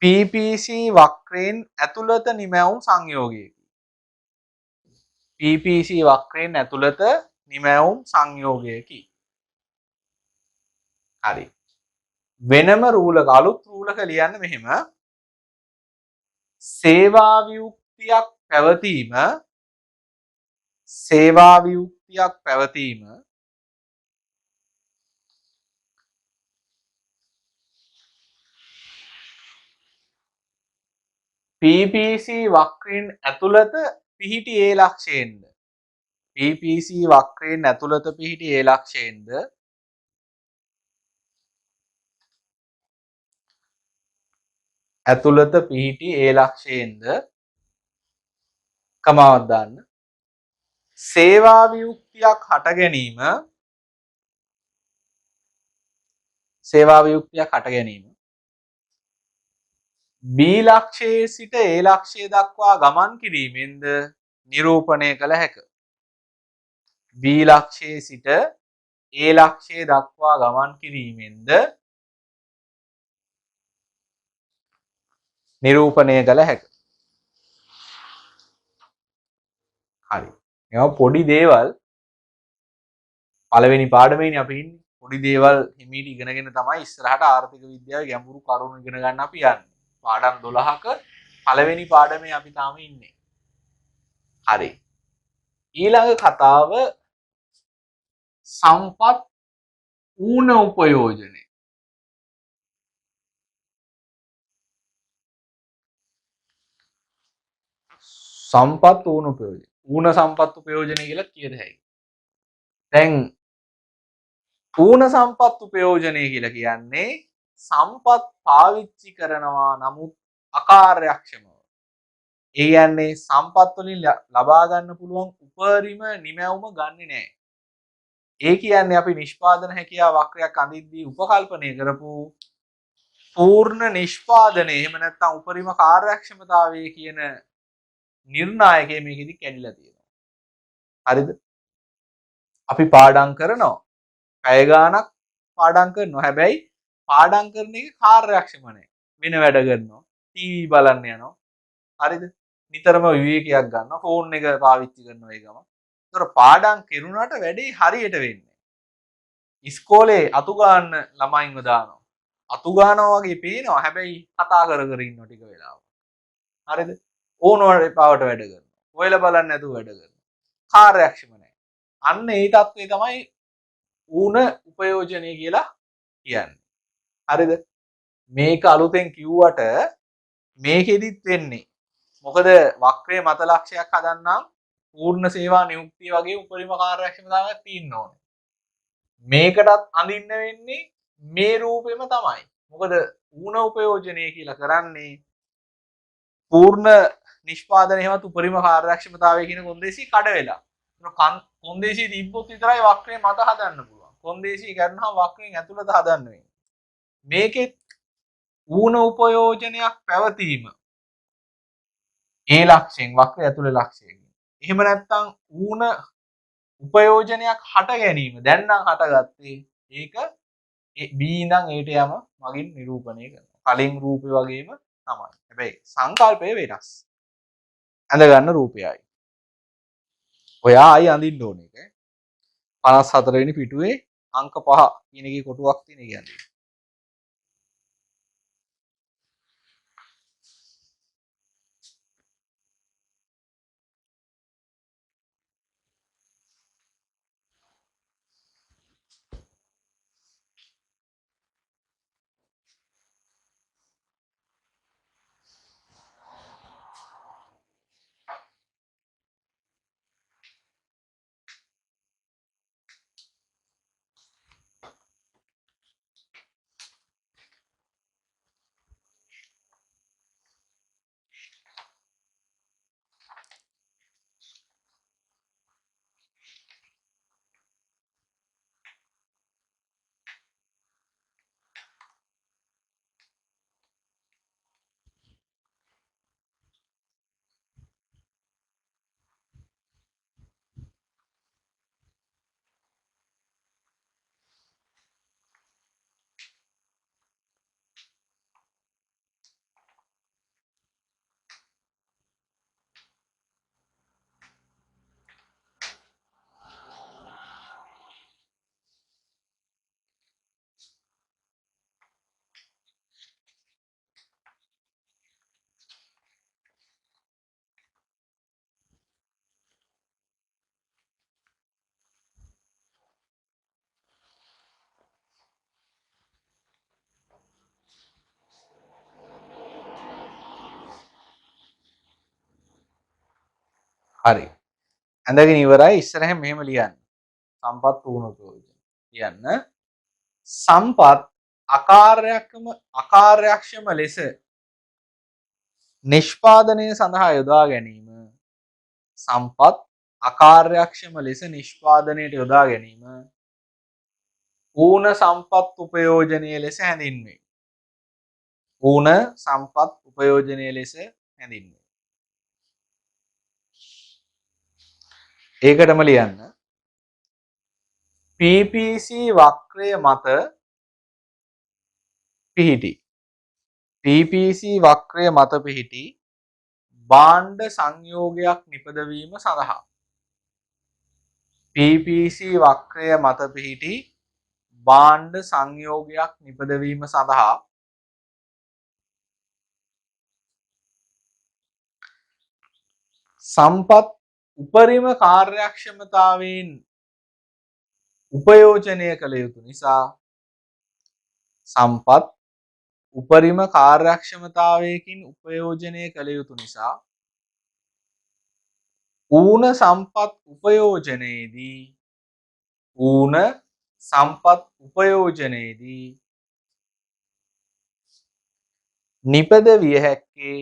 PPC වක්‍රයෙන් ඇතුළත නිමැවුම් සංයෝගයකි. PPC වක්‍රයෙන් ඇතුළත නිමැවුම් සංයෝගයකි. හරි. වෙනම රූලක අලුත් රූලක ලියන්න මෙහෙම සේවා වියුක්තියක් පැවතීම PPC වක්‍රයෙන් ඇතුළත පිහිටි ඒ ලක්ෂයෙන්ද කමාවක් දාන්න සේවා වියුක්තියක් හට ගැනීම B ලක්ෂයේ සිට A ලක්ෂය දක්වා ගමන් කිරීමෙන්ද නිරූපණය කළ හැක. B ලක්ෂයේ සිට A ලක්ෂය දක්වා ගමන් කිරීමෙන්ද නිරූපණය කළ හැක. හරි. මේවා පොඩි දේවල් පළවෙනි පාඩමේනේ අපි ඉන්නේ. පොඩි දේවල් හිමීට ඉගෙනගෙන තමයි ඉස්සරහට ආර්ථික විද්‍යාවේ ගැඹුරු කරුණු ඉගෙන ගන්න අපි යන්නේ. පාඩම් 12ක පළවෙනි පාඩමේ අපි තාම ඉන්නේ. හරි. ඊළඟ කතාව සම්පත් ඌන උපයෝජනය. ඌන සම්පත් උපයෝජනය කියලා කියද හැකියි. දැන් ඌන සම්පත් උපයෝජනය කියලා කියන්නේ සම්පත් පාවිච්චි කරනවා නමුත් අකාර්යක්ෂමව. ඒ කියන්නේ සම්පත් වලින් ලබා ගන්න පුළුවන් උපරිම නිමැවුම ගන්නෙ නැහැ. ඒ කියන්නේ අපි නිෂ්පාදන හැකියාව වක්‍රයක් අඳිද්දී උපකල්පනය කරපු පූර්ණ නිෂ්පාදනය එහෙම නැත්නම් උපරිම කාර්යක්ෂමතාවය කියන නිර්ණායකය මේකෙදි කැඩිලා තියෙනවා. හරිද? අපි පාඩම් කරනවා. පැය ගාණක් පාඩම් කරනවා. හැබැයි පාඩම් කරන එක කාර්යක්ෂම නැහැ. වෙන වැඩ කරනවා. ටීවී බලන්න යනවා. හරිද? නිතරම විවේකයක් ගන්නවා. ෆෝන් එක පාවිච්චි කරනවා ඒ ගම. ඒතර පාඩම් කරුණාට වැඩේ හරියට වෙන්නේ. ඉස්කෝලේ අතු ගන්න ළමයින්ව දානවා. අතු ගන්නවා වගේ පේනවා. හැබැයි කතා කර ඉන්නවා ටික වෙලාවක්. හරිද? ඕනවට එපාවට වැඩ කරනවා. ඔයලා බලන්න නැතුව වැඩ කරනවා. කාර්යක්ෂම නැහැ. අන්න ඒ தත්ත්වය තමයි ඌන උපයෝජනය කියලා කියන්නේ. හරිද? මේක අලුතෙන් කිව්වට මේකෙදිත් වෙන්නේ. මොකද වක්‍රයේ මත ලක්ෂයක් හදන්නම් පූර්ණ සේවා නියුක්තිය වගේ උපරිම කාර්යක්ෂමතාවයක් තියෙන්න ඕනේ. මේකටත් අඳින්න වෙන්නේ මේ රූපෙම තමයි. මොකද ඌන උපයෝජනය කියලා කරන්නේ පූර්ණ නිෂ්පාදනය හේවත් උපරිම කාර්යක්ෂමතාවය කියන කොන්දේසි කඩ වෙලා. කොන්දේසි තිබ්බොත් විතරයි වක්‍රය මත හදන්න පුළුවන්. කොන්දේසි ගන්නවා වක්‍රයෙන් ඇතුළත හදන්න වෙන්නේ. මේකෙත් ඌන උපයෝජනයක් පැවතීම ඒ ලක්ෂයෙන් වක්‍රය ඇතුළේ ලක්ෂයෙන්. එහෙම නැත්නම් ඌන උපයෝජනයක් හට ගැනීම දැන් නම් හටගත්තේ ඒක B ඉඳන් Aට යම මගින් නිරූපණය කරනවා. කලින් රූපේ වගේම තමයි. හැබැයි සංකල්පය වෙනස්. ඇඳ ගන්න රූපයයි. ඔයා ආයි අඳින්න ඕනේ ඒක. 54 වෙනි පිටුවේ අංක 5 කියන එකේ කොටුවක් තියෙන කියන්නේ. හරි. ඇඳගෙන ඉවරයි. ඉස්සරහින් මෙහෙම ලියන්න. සම්පත් වුණොත් කියන්න. සම්පත් අකාර්යක්ෂම ලෙස නිෂ්පාදනය සඳහා යොදා ගැනීම. සම්පත් අකාර්යක්ෂම ලෙස නිෂ්පාදනයට යොදා ගැනීම ඌන සම්පත් උපයෝජනය ලෙස හැඳින්වේ. ඌන සම්පත් උපයෝජනය ලෙස හැඳින්වේ. ඒකටම ලියන්න. PPC වක්‍රය මත පිහිටි. PPC වක්‍රය මත පිහිටි භාණ්ඩ සංයෝගයක් නිපදවීම සඳහා. PPC වක්‍රය මත පිහිටි භාණ්ඩ සංයෝගයක් නිපදවීම සඳහා සම්පත් උපරිම කාර්යක්ෂමතාවයෙන් උපයෝජනය කළ යුතු නිසා සම්පත් උපරිම කාර්යක්ෂමතාවයකින් උපයෝජනය කළ යුතු නිසා ඌන සම්පත් උපයෝජනයේදී නිපද විය හැක්කේ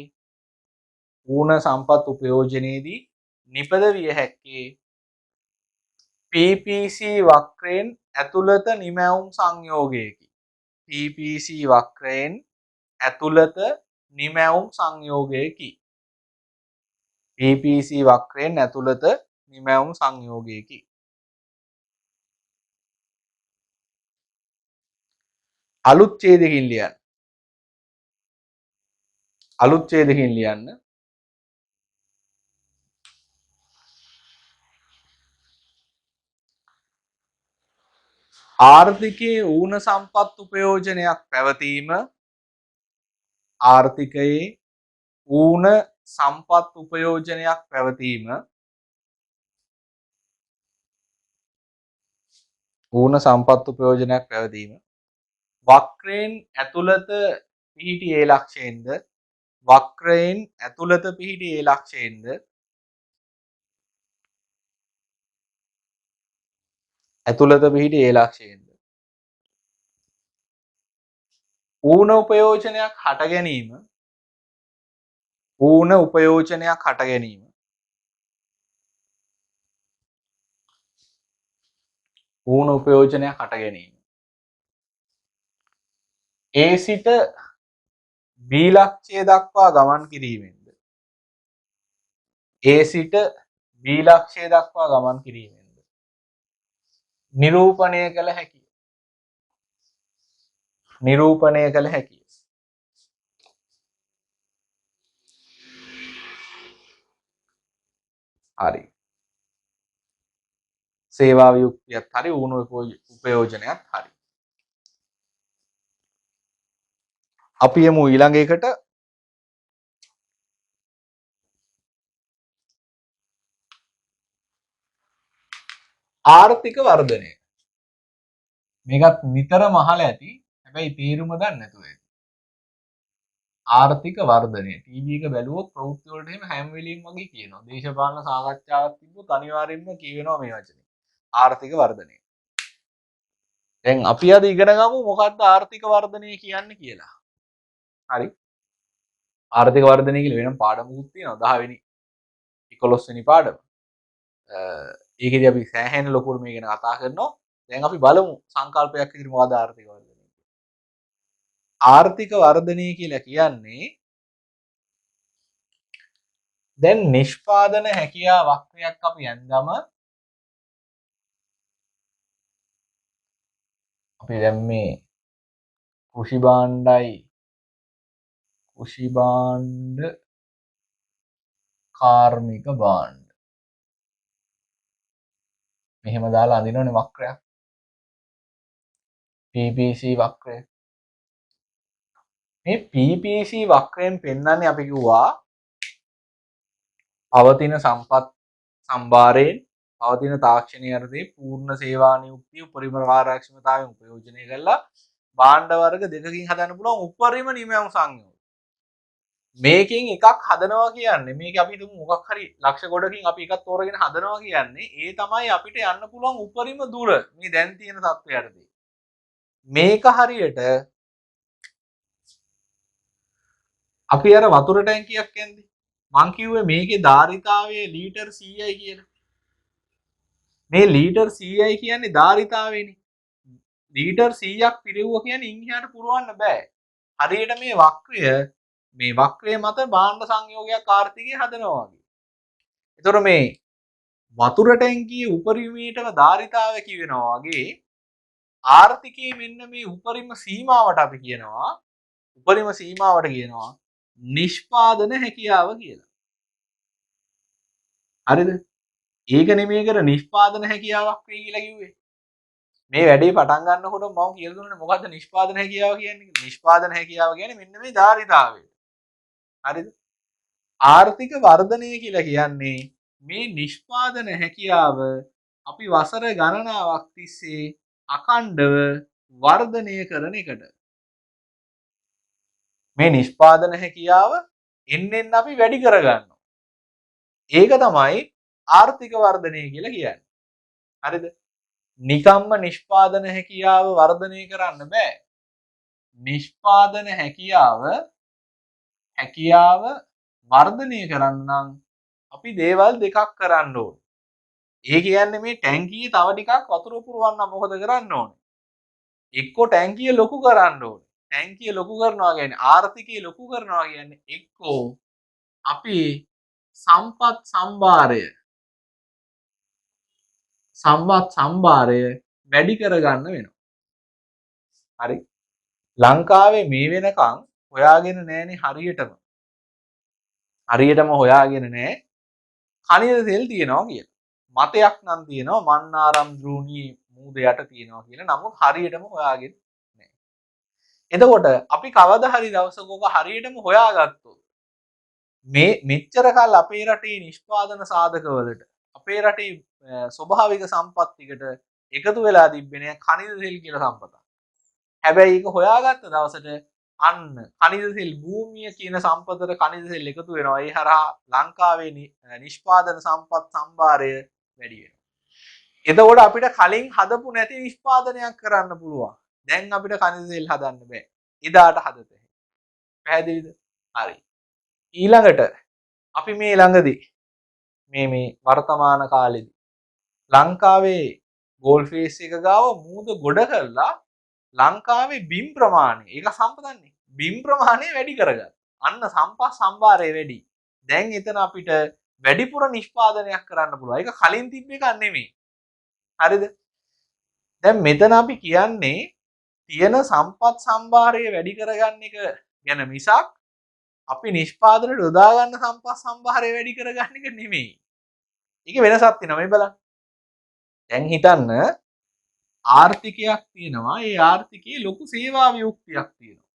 ඌන සම්පත් උපයෝජනයේදී නිපද විය හැක්කේ PPC වක්‍රයෙන් ඇතුළත නිමැවුම් සංයෝගයකි. PPC වක්‍රයෙන් ඇතුළත නිමැවුම් සංයෝගයකි. PPC වක්‍රයෙන් ඇතුළත නිමැවුම් සංයෝගයකි. අලුත් ඡේදකින් ලියන්න. අලුත් ඡේදකින් ලියන්න. ආර්ථිකයේ ඌන සම්පත් උපයෝජනයක් පැවතීම. ආර්ථිකයේ ඌන සම්පත් උපයෝජනයක් පැවතීම. ඌන සම්පත් උපයෝජනයක් පැවතීම වක්‍රයෙන් ඇතුළත පිහිටි ඒ ලක්ෂයෙන්ද වක්‍රයෙන් ඇතුළත පිහිටි ඒ ලක්ෂයෙන්ද ඇතුළත පිහිටි ඒ ලක්ෂයෙන්ද ඌන උපයෝජනයක් හට ගැනීම ඌන උපයෝජනයක් හට ගැනීම ඌන උපයෝජනයක් හට ගැනීම ඒ සිට B ලක්ෂය දක්වා ගමන් කිරීමෙන්ද ඒ සිට B ලක්ෂය දක්වා ගමන් කිරීමෙන්ද නිරූපණය කළ හැකිය. නිරූපණය කළ හැකිය. හරි. සේවා වියුක්තියත් හරි ඌණ උපයෝජනයත් හරි. අපි යමු ඊළඟ එකට. ආර්ථික වර්ධනය. මේකත් නිතරම අහලා ඇති. හැබැයි තේරුම දන්නේ නැතුව ඇති. ආර්ථික වර්ධනය. ටීවී එක බැලුවොත් ප්‍රවෘත්ති වලට එහෙම හැම වෙලෙම වගේ කියනවා. දේශපාලන සාකච්ඡාවක් තිබ්බොත් අනිවාර්යෙන්ම කියවෙනවා මේ වචනේ. ආර්ථික වර්ධනය. දැන් අපි අද ඉගෙන ගමු මොකක්ද ආර්ථික වර්ධනය කියන්නේ කියලා. හරි. ආර්ථික වර්ධනය කියලා වෙනම පාඩමකුත් තියෙනවා 10 වෙනි 11 වෙනි පාඩම. ඒකෙදි අපි සෑහෙන ලොකුට මේ ගැන කතා කරනවා. දැන් අපි බලමු සංකල්පයක් විදිහට මොකද ආර්ථික වර්ධනය. ආර්ථික වර්ධනය කියලා කියන්නේ දැන් නිෂ්පාදන හැකියා වක්‍රයක් අපි යන්දම අපි දැන් මේ කෘෂි භාණ්ඩ කාර්මික භාණ්ඩ මෙහෙම දාලා අඳිනවනේ වක්‍රයක්. PPC වක්‍රය. මේ PPC වක්‍රයෙන් පෙන්වන්නේ අපි කිව්වා පවතින සම්පත් සම්භාරයෙන් පවතින තාක්ෂණීය අර්ථයේ පූර්ණ සේවා නියුක්තිය උපරිම කාර්යක්ෂමතාවයෙන් උපයෝජනය කරලා භාණ්ඩ වර්ග දෙකකින් හදන්න පුළුවන් උපරිම නිමයම් සංයෝග. මේකෙන් එකක් හදනවා කියන්නේ මේක අපි හිතමු මොකක් හරි ලක්ෂ ගොඩකින් අපි එකක් තෝරගෙන හදනවා කියන්නේ ඒ තමයි අපිට යන්න පුළුවන් උපරිම දුර මේ දැන් තියෙන තත්ත්වයටදී. මේක හරියට අපි අර වතුර ටැංකියක් කියන්නේ මං කිව්වේ මේකේ ධාරිතාවය ලීටර් 100යි කියලා. මේ ලීටර් 100යි කියන්නේ ධාරිතාවයනේ. ලීටර් 100ක් පිරෙවුවා කියන්නේ ඉන්හිහාට පුරවන්න බෑ. හරියට මේ වක්‍රය මත භාණ්ඩ සංයෝගයක් ආර්ථිකය හදනවා වගේ. ඒතකොට මේ වතුර ටැංකියේ උපරිමයටම ධාරිතාවය කියවෙනවා වගේ ආර්ථිකයේ මෙන්න මේ උපරිම සීමාවට අපි කියනවා නිෂ්පාදන හැකියාව කියලා. හරිද? ඒක නෙමෙයි කර නිෂ්පාදන හැකියාවක් වෙයි කියලා කිව්වේ. මේ වැඩේ පටන් ගන්නකොට මම කියලා දුන්නේ මොකද්ද නිෂ්පාදන හැකියාව කියන්නේ? නිෂ්පාදන හැකියාව කියන්නේ මෙන්න මේ ධාරිතාවය. හරිද? ආර්ථික වර්ධනය කියලා කියන්නේ මේ නිෂ්පාදන හැකියාව අපි වසර ගණනාවක් තිස්සේ අඛණ්ඩව වර්ධනය කරන එකට. මේ නිෂ්පාදන හැකියාව එන්නෙන් අපි වැඩි කරගන්නවා. ඒක තමයි ආර්ථික වර්ධනය කියලා කියන්නේ. හරිද? නිකම්ම නිෂ්පාදන හැකියාව වර්ධනය කරන්න බෑ. නිෂ්පාදන හැකියාව වර්ධනය කරන්න නම් අපි දේවල් දෙකක් කරන්න ඕනේ. ඒ කියන්නේ මේ ටැංකියේ තව ටිකක් වතුර පුරවන්න මොකද කරන්න ඕනේ? එක්කෝ ටැංකිය ලොකු කරන්න ඕනේ. ටැංකිය ලොකු කරනවා කියන්නේ ආර්ථිකය ලොකු කරනවා කියන්නේ එක්කෝ අපි සම්පත් සම්භාරය වැඩි කරගන්න වෙනවා. හරි. ලංකාවේ මේ වෙනකන් හොයාගෙන නැහැනේ හරියටම හොයාගෙන නැහැ කනිද තෙල් තියනවා කියලා. මතයක් නම් තියෙනවා මන්නාරම් දෘණී මූද යට තියෙනවා කියලා. නමුත් හරියටම හොයාගෙන නැහැ. එතකොට අපි කවදා හරි දවසක ඔක හරියටම හොයාගත්තොත් මේ මෙච්චර කල් අපේ රටේ නිෂ්පාදන සාධකවලට අපේ රටේ ස්වභාවික සම්පත් ටිකට එකතු වෙලා තිබ්බේ නෑ කනිද තෙල් කියලා සම්පතක්. හැබැයි ඒක හොයාගත්ත දවසට අන්න කනිද තෙල් භූමිය කියන සම්පතට කනිද තෙල් එකතු වෙනවා. ඒ හරහා ලංකාවේ නිෂ්පාදන සම්පත් සම්භාරය වැඩි වෙනවා. එතකොට අපිට කලින් හදපු නැති නිෂ්පාදනයක් කරන්න පුළුවන්. දැන් අපිට කනිද තෙල් හදන්න බෑ. එදාට හදතේ. පැහැදිලිද? හරි. ඊළඟට අපි මේ ළඟදී මේ වර්තමාන කාලෙදී ලංකාවේ ගෝල් ෆේස් එක ගාව මූද ගොඩ කරලා ලංකාවේ බිම් ප්‍රමාණය ඒක සම්පතන්නේ බිම් ප්‍රමාණය වැඩි කරගත්තා. අන්න සම්පත් සම්භාරය වැඩි. දැන් එතන අපිට වැඩිපුර නිෂ්පාදනයක් කරන්න පුළුවන්. ඒක කලින් තිබ්බ එකක් නෙමෙයි. හරිද? දැන් මෙතන අපි කියන්නේ තියෙන සම්පත් සම්භාරය වැඩි කරගන්න එක ගැන මිසක් අපි නිෂ්පාදනයට යොදා ගන්න සම්පත් සම්භාරය වැඩි කරගන්න එක නෙමෙයි. ඒක වෙනසක් තියෙනවා මේ බලන්න. දැන් හිතන්න ආර්ථිකයක් තියෙනවා. ඒ ආර්ථිකයේ ලොකු සේවා වියුක්තියක් තියෙනවා.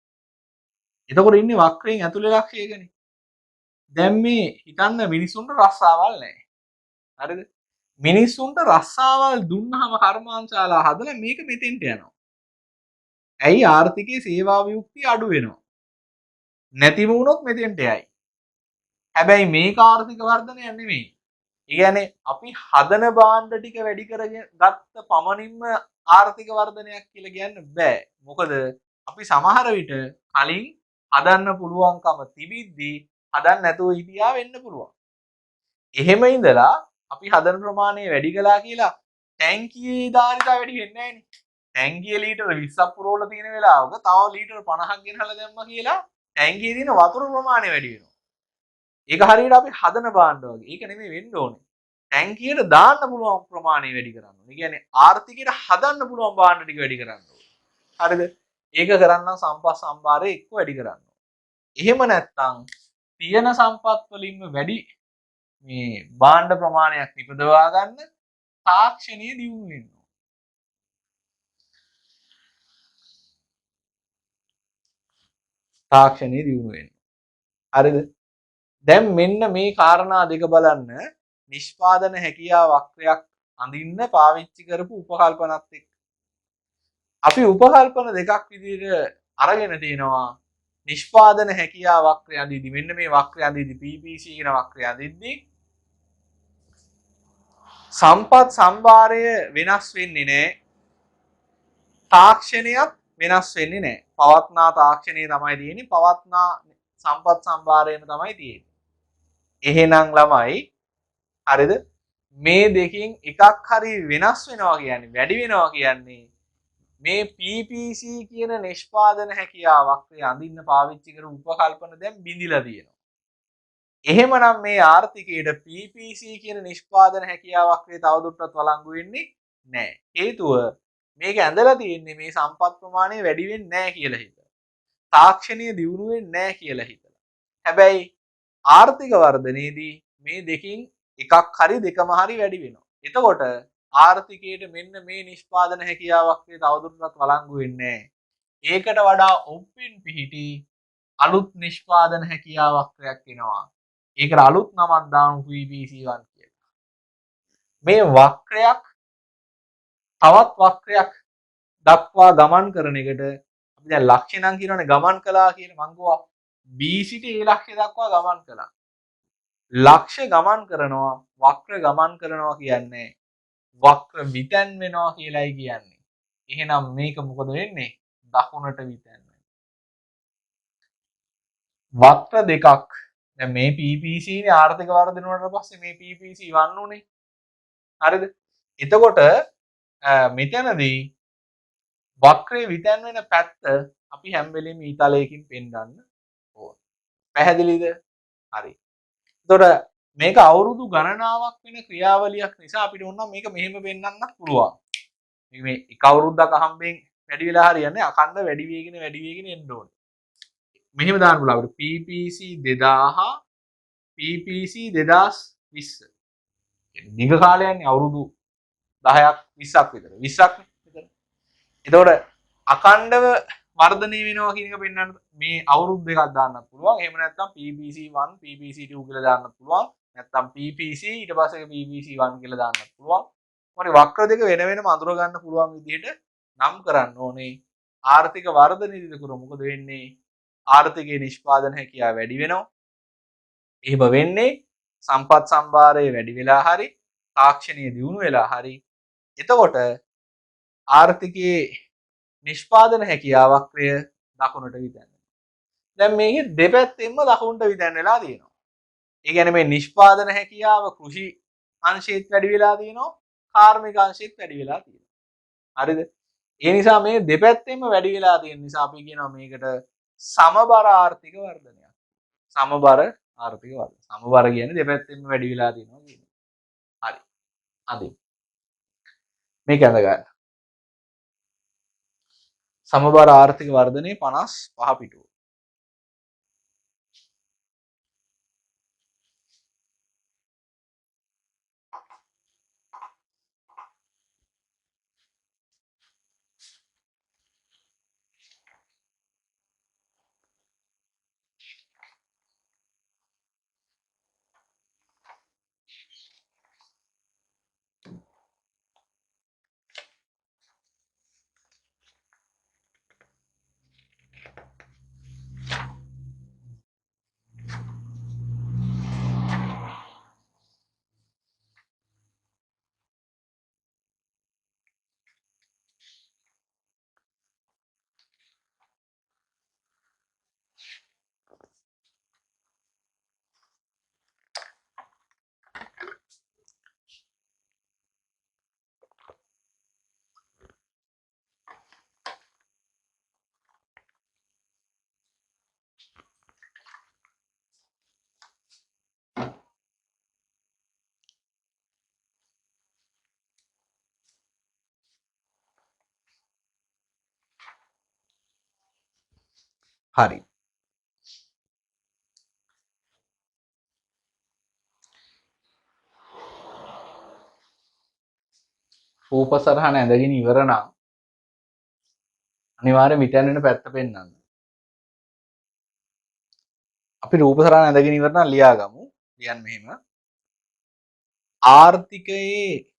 එතකොට ඉන්නේ වක්‍රයෙන් ඇතුලේ ලක්ෂයකනේ. දැන් මේ හිතන්න මිනිසුන්ට රස්සාවල් නැහැ. හරිද? මිනිස්සුන්ට රස්සාවල් දුන්නාම කර්මාන්තශාලා හදලා මේක මෙතෙන්ට යනවා. ඇයි ආර්ථිකයේ සේවා වියුක්තිය අඩු වෙනවා. නැතිම වුණොත් මෙතෙන්ට යයි. හැබැයි මේක ආර්ථික වර්ධනයක් නෙමෙයි. ඒ කියන්නේ අපි හදන භාණ්ඩ ටික වැඩි කරගෙන ගත්ත පමණින්ම ආර්ථික වර්ධනයක් කියලා කියන්න බෑ. මොකද අපි සමහර විට කලින් හදන්න පුළුවන්කම තිබිද්දී හදන්න නැතුව හිටියා වෙන්න පුළුවන්. එහෙම ඉඳලා අපි හදන ප්‍රමාණය වැඩි කළා කියලා ටැංකියේ ධාරිතාව වැඩි වෙන්නේ නැහැනේ. ටැංකිය ලීටර 20ක් පුරවලා තියෙන වෙලාවක තව ලීටර 50ක් ගෙනහලා දැම්මා කියලා ටැංකියේ තියෙන වතුර ප්‍රමාණය වැඩි වෙනවා. ඒක හරියට අපි හදන භාණ්ඩ වගේ. ඒක නෙමෙයි වෙන්න ඕනේ. ටැංකියට දාන්න පුළුවන් ප්‍රමාණය වැඩි කරන්න ඕනේ. ඒ කියන්නේ ආර්ථිකයට හදන්න පුළුවන් භාණ්ඩ ටික වැඩි කරන්න ඕනේ. හරිද? ඒක කරන්න සම්පත් සම්භාරය එක්ක වැඩි කරන්න ඕනේ. එහෙම නැත්නම් තියෙන සම්පත් වලින්ම වැඩි මේ භාණ්ඩ ප්‍රමාණයක් නිපදවා ගන්න තාක්ෂණීය දියුණු වෙන්න ඕනේ. තාක්ෂණීය දියුණු වෙන්න. හරිද? දැන් මෙන්න මේ කාරණා දෙක බලන්න නිෂ්පාදන හැකියාව වක්‍රයක් අඳින්න පාවිච්චි කරපු උපකල්පනත් එක්ක. අපි උපකල්පන දෙකක් විදිහට අරගෙන තිනවා නිෂ්පාදන හැකියාව වක්‍රය අඳිද්දි මෙන්න මේ වක්‍රය අඳිද්දි PPC කියන වක්‍රය අඳිද්දි සම්පත් සම්භාරය වෙනස් වෙන්නේ නැහැ. තාක්ෂණයක් වෙනස් වෙන්නේ නැහැ. පවත්නා තාක්ෂණය තමයි තියෙන්නේ. පවත්නා සම්පත් සම්භාරයම තමයි තියෙන්නේ. එහෙනම් ළමයි හරිද? මේ දෙකින් එකක් හරි වෙනස් වෙනවා කියන්නේ වැඩි වෙනවා කියන්නේ මේ PPC කියන නිෂ්පාදන හැකියාවක් අඳින්න පාවිච්චි කරන උපකල්පන දැන් බිඳිලා තියෙනවා. එහෙමනම් මේ ආර්ථිකයට PPC කියන නිෂ්පාදන හැකියාවක් තවදුරටත් වළංගු වෙන්නේ නැහැ. හේතුව මේක ඇඳලා තියෙන්නේ මේ සම්පත් ප්‍රමාණය වැඩි වෙන්නේ නැහැ කියලා හිතලා. තාක්ෂණීය දියුණු වෙන්නේ නැහැ කියලා හිතලා. හැබැයි ආර්ථික වර්ධනයේදී මේ දෙකින් එකක් හරි දෙකම හරි වැඩි වෙනවා. එතකොට ආර්ථිකයට මෙන්න මේ නිෂ්පාදන හැකියාවක් තවදුරටත් වළංගු වෙන්නේ නැහැ. ඒකට වඩා ඔප්පින් පිහිටි අලුත් නිෂ්පාදන හැකියාවක්යක් එනවා. ඒකට අලුත් නමක් දාමු PPC1 කියලා. මේ වක්‍රයක් තවත් වක්‍රයක් දක්වා ගමන් කරන එකට අපි දැන් ලක්ෂ්‍ය නම් කියනවනේ ගමන් කළා කියන මං ගෝවා B සිට A ලක්ෂ්‍ය දක්වා ගමන් කළා. ලක්ෂ්‍ය ගමන් කරනවා වක්‍ර ගමන් කරනවා කියන්නේ වක්‍ර විතැන් වෙනවා කියලායි කියන්නේ. එහෙනම් මේක මොකද වෙන්නේ? දකුණට විතැන් වෙනවා. වක්‍ර දෙකක්. දැන් මේ PPC නේ ආර්ථික වර්ධන වුණාට පස්සේ මේ PPC වන්න උනේ. හරිද? එතකොට මෙතනදී වක්‍රේ විතැන් වෙන පැත්ත අපි හැම වෙලෙම ඊතලයකින් පෙන්වන්න ඕන. පැහැදිලිද? හරි. එතකොට මේක අවුරුදු ගණනාවක් වෙන ක්‍රියාවලියක් නිසා අපිට ඕන මේක මෙහෙම වෙන්නන්නත් පුළුවන්. මේ එක අවුරුද්දක් අහම්බෙන් වැඩි වෙලා හරියන්නේ අකණ්ඩ වැඩි වේගෙන එන්න ඕනේ. මෙහෙම දාන්න පුළුවන් අපිට PPC 2000 PPC 2020. දිග කාලයක්නේ අවුරුදු 10ක් 20ක් විතර. 20ක් විතර. එතකොට අකණ්ඩව වර්ධනය වෙනවා කියන එක පෙන්වන්න මේ අවුරුදු දෙකක් දාන්නත් පුළුවන්. එහෙම නැත්නම් PPC1 PPC2 කියලා දාන්නත් පුළුවන්. නැත්නම් PPC ඊට පස්සේ PPC1 කියලා දාන්නත් පුළුවන්. මොකද වක්‍ර දෙක වෙන වෙනම අඳුර ගන්න පුළුවන් විදිහට නම් කරන්න ඕනේ. ආර්ථික වර්ධනයේදී කර මොකද වෙන්නේ? ආර්ථිකයේ නිෂ්පාදන හැකියාව වැඩි වෙනවා. එහෙම වෙන්නේ සම්පත් සම්භාරය වැඩි වෙලා හරි තාක්ෂණීය දියුණු වෙලා හරි. එතකොට ආර්ථිකයේ නිෂ්පාදන හැකියාවක්‍රය දකුණට විතැන් වෙනවා. දැන් මේකේ දෙපැත්තෙන්ම දකුණට විතැන් වෙලා තියෙනවා. ඒ කියන්නේ මේ නිෂ්පාදන හැකියාව කෘෂි අංශෙත් වැඩි වෙලා තියෙනවා, කාර්මික අංශෙත් වැඩි වෙලා තියෙනවා. හරිද? ඒ නිසා මේ දෙපැත්තෙන්ම වැඩි වෙලා තියෙන නිසා අපි කියනවා මේකට සමබර ආර්ථික වර්ධනයක්. සමබර ආර්ථික වර්ධනය. සමබර කියන්නේ දෙපැත්තෙන්ම වැඩි වෙලා තියෙනවා කියන්නේ. හරි. අදින්. මේක අඳ ගන්න. සමබර ආර්ථික වර්ධනයේ 55 පිටුව. හරි. රූප සරහන ඇඳගෙන ඉවර නම් අනිවාර්යෙන් විතයන් වෙන පැත්ත පෙන්වන්න. අපි රූප සරහන ඇඳගෙන ඉවර නම් ලියාගමු. ලියන්න මෙහෙම. ආර්ථිකයේ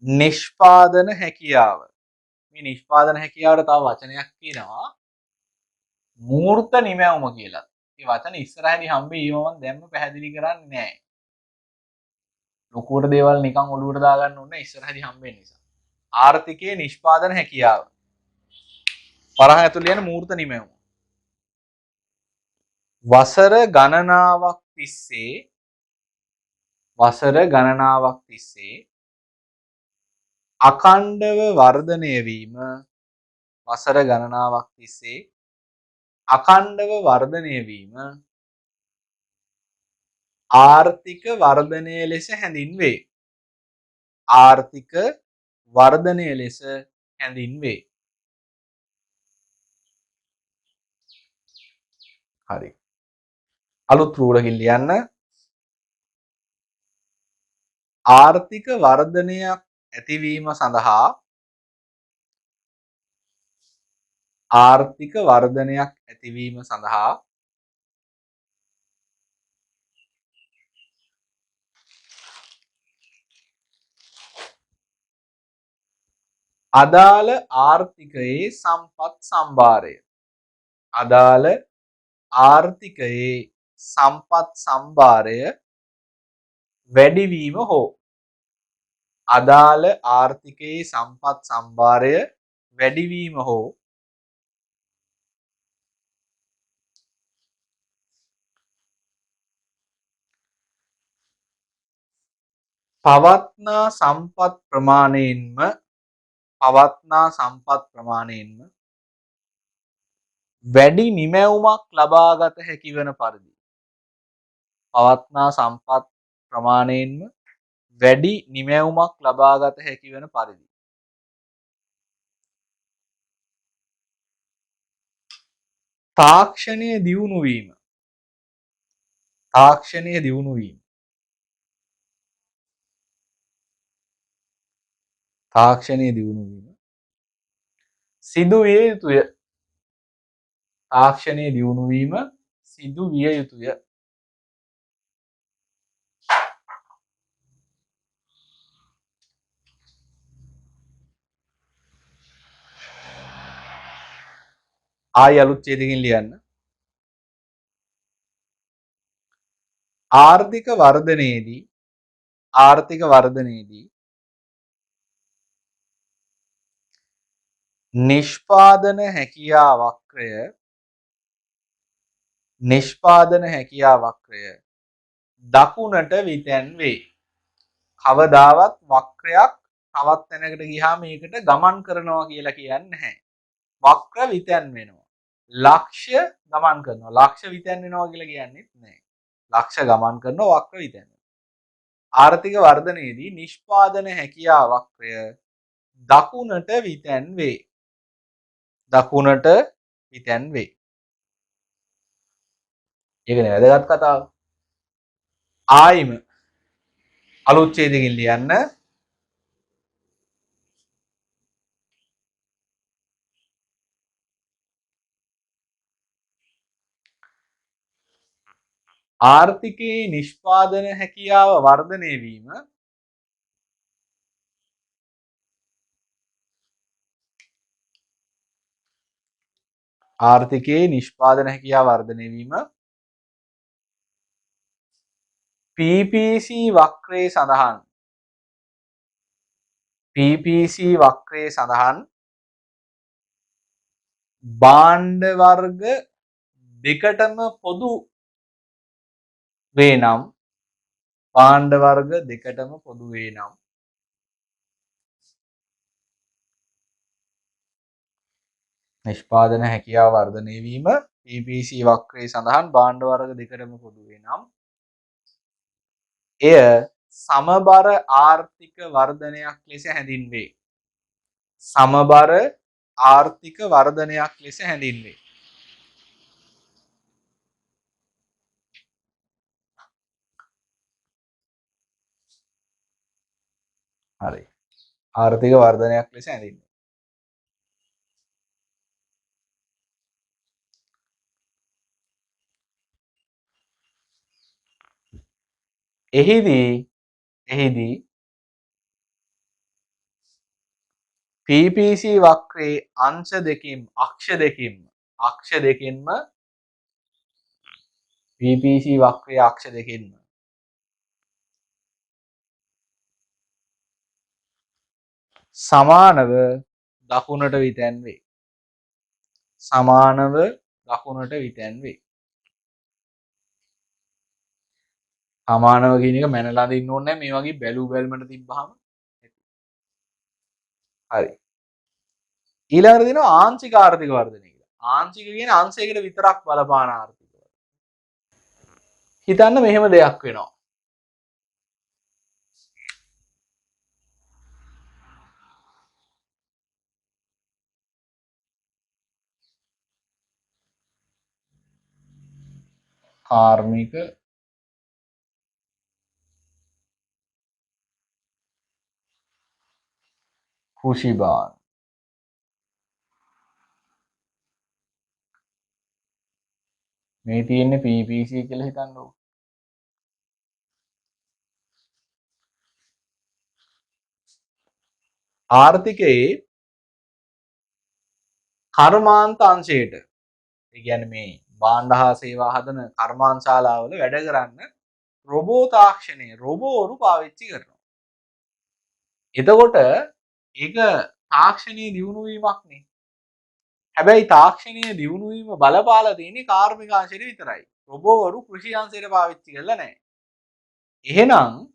නිෂ්පාදන හැකියාව. මේ නිෂ්පාදන හැකියාවට තව වචනයක් කියනවා මූර්ත නිමැවුම කියලා. මේ වචන ඉස්සරහදී හම්බෙයි මම දැම්ම පැහැදිලි කරන්නේ නැහැ. ලොකුවට දේවල් නිකන් ඔලුවට දාගන්න ඕනේ ඉස්සරහදී හම්බෙන්න නිසා. ආර්ථිකයේ නිෂ්පාදන හැකියාව. වරහ ඇතුළේ යන මූර්ත නිමැවුම. වසර ගණනාවක් තිස්සේ අඛණ්ඩව වර්ධනය වීම ආර්ථික වර්ධනය ලෙස හැඳින්වේ. හරි. අලුත් රූලකින් ලියන්න. ආර්ථික වර්ධනයක් ඇතිවීම සඳහා අදාළ ආර්ථිකයේ සම්පත් සම්භාරය වැඩිවීම හෝ පවත්නා සම්පත් ප්‍රමාණයෙන්ම වැඩි නිමැවුමක් ලබාගත හැකි වන පරිදි තාක්ෂණය දියුණු වීම සිදුවිය යුතුය. ආයි අලුත් ඡේදකින් ලියන්න. ආර්ථික වර්ධනයේදී නිෂ්පාදන හැකියා වක්‍රය දකුණට විතැන්වේ. කවදාවත් වක්‍රයක් තවත් තැනකට ගියාම ඒකට ගමන් කරනවා කියලා කියන්නේ නැහැ. වක්‍ර විතැන් වෙනවා. ලක්ෂ්‍ය ගමන් කරනවා. ලක්ෂ්‍ය විතැන් වෙනවා කියලා කියන්නේත් නැහැ. ලක්ෂ්‍ය ගමන් කරනවා වක්‍ර විතැන් වෙනවා. ආර්ථික වර්ධනයේදී නිෂ්පාදන හැකියා වක්‍රය දකුණට විතැන්වේ. ඒකනේ වැදගත් කතාව. ආයිම අලුත් ඡේදකින් ලියන්න. ආර්ථිකයේ නිෂ්පාදන හැකියාව වර්ධනය වීම PPC වක්‍රයේ සඳහන් භාණ්ඩ වර්ග දෙකටම පොදු වේ නම් නිෂ්පාදන හැකියාව වර්ධනය වීම PPC වක්‍රයේ සඳහන් භාණ්ඩ වර්ග දෙකටම පොදු වේ නම් එය සමබර ආර්ථික වර්ධනයක් ලෙස හැඳින්වේ. හරි. ආර්ථික වර්ධනයක් ලෙස ඇඳින්නේ. එහිදී PPC වක්‍රයේ අක්ෂ දෙකින්ම PPC වක්‍රයේ අක්ෂ දෙකින්ම සමානව දකුණට විතැන්වේ. සමානව දකුණට විතැන්වේ. සමානව කියන එක මැනලා දින්න ඕනේ නැහැ. මේ වගේ බැලු බැලමට තිබ්බහම හරි. ඊළඟට දෙනවා ආංශික ආර්ථික වර්ධනය කියලා. ආංශික කියන්නේ අංශයකට විතරක් බලපාන ආර්ථික වර්ධනය. හිතන්න මෙහෙම දෙයක් වෙනවා. කාර්මික කෘෂි භාණ්ඩ මේ තියෙන්නේ PPC කියලා හිතන්නකෝ. ආර්ථිකයේ කර්මාන්ත අංශයට ඒ කියන්නේ මේ භාණ්ඩ හා සේවා හදන කර්මාන්තශාලාවල වැඩ කරන්න රොබෝ තාක්ෂණය රොබෝවරු පාවිච්චි කරනවා. එතකොට ඒක තාක්ෂණීය දියුණු වීමක් නේ. හැබැයි තාක්ෂණීය දියුණු වීම බලපාලා තියෙන්නේ කාර්මික අංශයට විතරයි. රොබෝවරු කෘෂි අංශයට පාවිච්චි කරලා නැහැ. එහෙනම්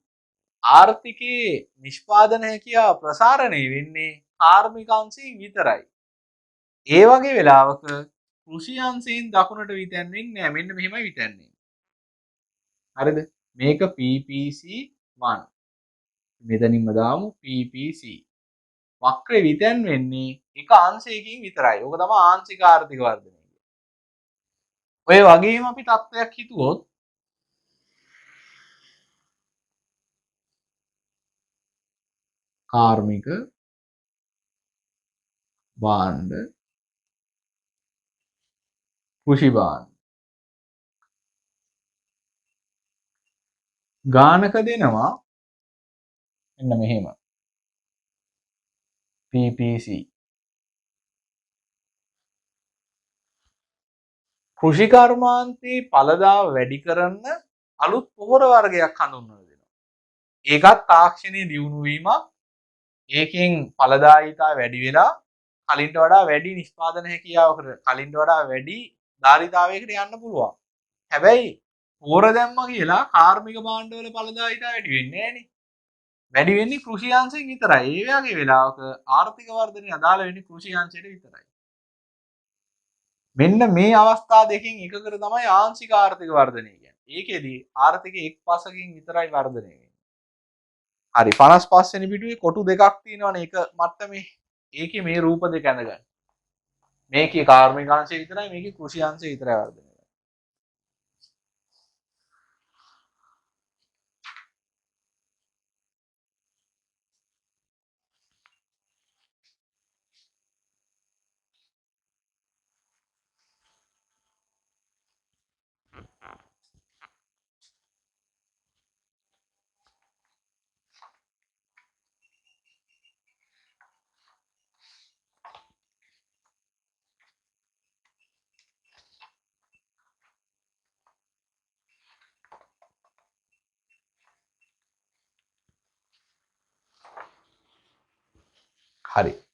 ආර්ථිකයේ නිෂ්පාදන හැකියාව ප්‍රසාරණය වෙන්නේ කාර්මික අංශයෙන් විතරයි. ඒ වගේ වෙලාවක කෘෂි අංශයෙන් දකුණට විතැන් වෙන්නේ නැහැ. මෙන්න මෙහෙමයි විතැන්නේ. හරිද? මේක PPC 1. මෙතනින්ම දාමු PPC. වක්‍රේ විතැන් වෙන්නේ එක අංශයකින් විතරයි. ඕක තමයි ආංශික ආර්ථික වර්ධනය. ඔය වගේම අපි තත්ත්වයක් හිතුවොත් කාර්මික භාණ්ඩ කෘෂි භාණ්ඩ ගානක දෙනවා මෙන්න මෙහෙම PPC කෘෂි කර්මාන්තයේ ඵලදාව වැඩි කරන්න අලුත් පොහොර වර්ගයක් හඳුන්වලා දෙනවා. ඒකත් තාක්ෂණීය දියුණු වීමක්. ඒකෙන් ඵලදායීතාවය වැඩි වෙලා කලින්ට වඩා වැඩි නිෂ්පාදන හැකියාවකට කලින්ට වඩා වැඩි ධාරිතාවයකට යන්න පුළුවන්. හැබැයි පොහොර දැම්මා කියලා කාර්මික භාණ්ඩවල ඵලදායීතාවය වැඩි වෙන්නේ නැහනේ. වැඩි වෙන්නේ කෘෂි අංශයෙන් විතරයි. ඒ වගේ වෙලාවක ආර්ථික වර්ධනය අදාළ වෙන්නේ කෘෂි අංශයට විතරයි. මෙන්න මේ අවස්ථා දෙකෙන් එකකට තමයි ආංශික ආර්ථික වර්ධනය කියන්නේ. ඒකෙදි ආර්ථිකය එක් පසකින් විතරයි වර්ධනය වෙන්නේ. හරි 55 වෙනි පිටුවේ කොටු දෙකක් තියෙනවනේ එක මට්ටමේ. ඒකේ මේ රූප දෙක ඇඳගන්න. මේකේ කාර්මික අංශය විතරයි මේකේ කෘෂි අංශය විතරයි වර්ධනය වෙන්නේ. හරි.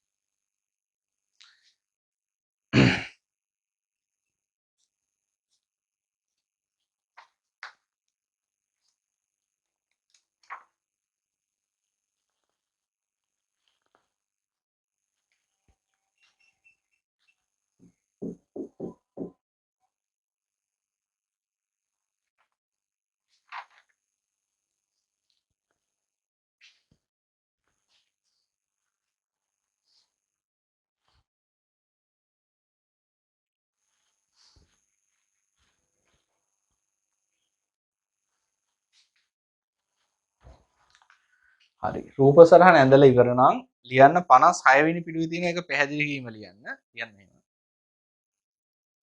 හරි. රූප සටහන ඇඳලා ඉවර නම් ලියන්න 56 වෙනි පිටුවේ තියෙන එක පැහැදිලි කිරීම ලියන්න. ලියන්න එහෙම.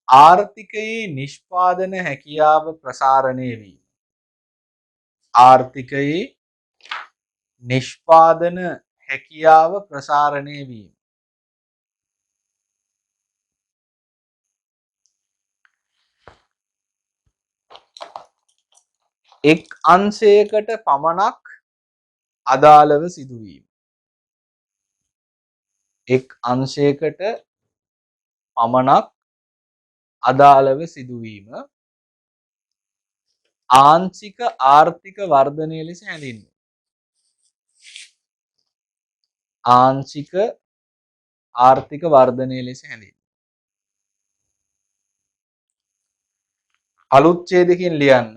ආර්ථිකයේ නිෂ්පාදන හැකියාව ප්‍රසාරණය වීම. ආර්ථිකයේ නිෂ්පාදන හැකියාව ප්‍රසාරණය වීම. එක් අංශයකට පමණක් අදාළව සිදුවීම. එක් අංශයකට පමණක් අදාළව සිදුවීම ආංශික ආර්ථික වර්ධනය ලෙස හැඳින්වේ. ආංශික ආර්ථික වර්ධනය ලෙස හැඳින්වේ. අලුත් ඡේදකින් ලියන්න.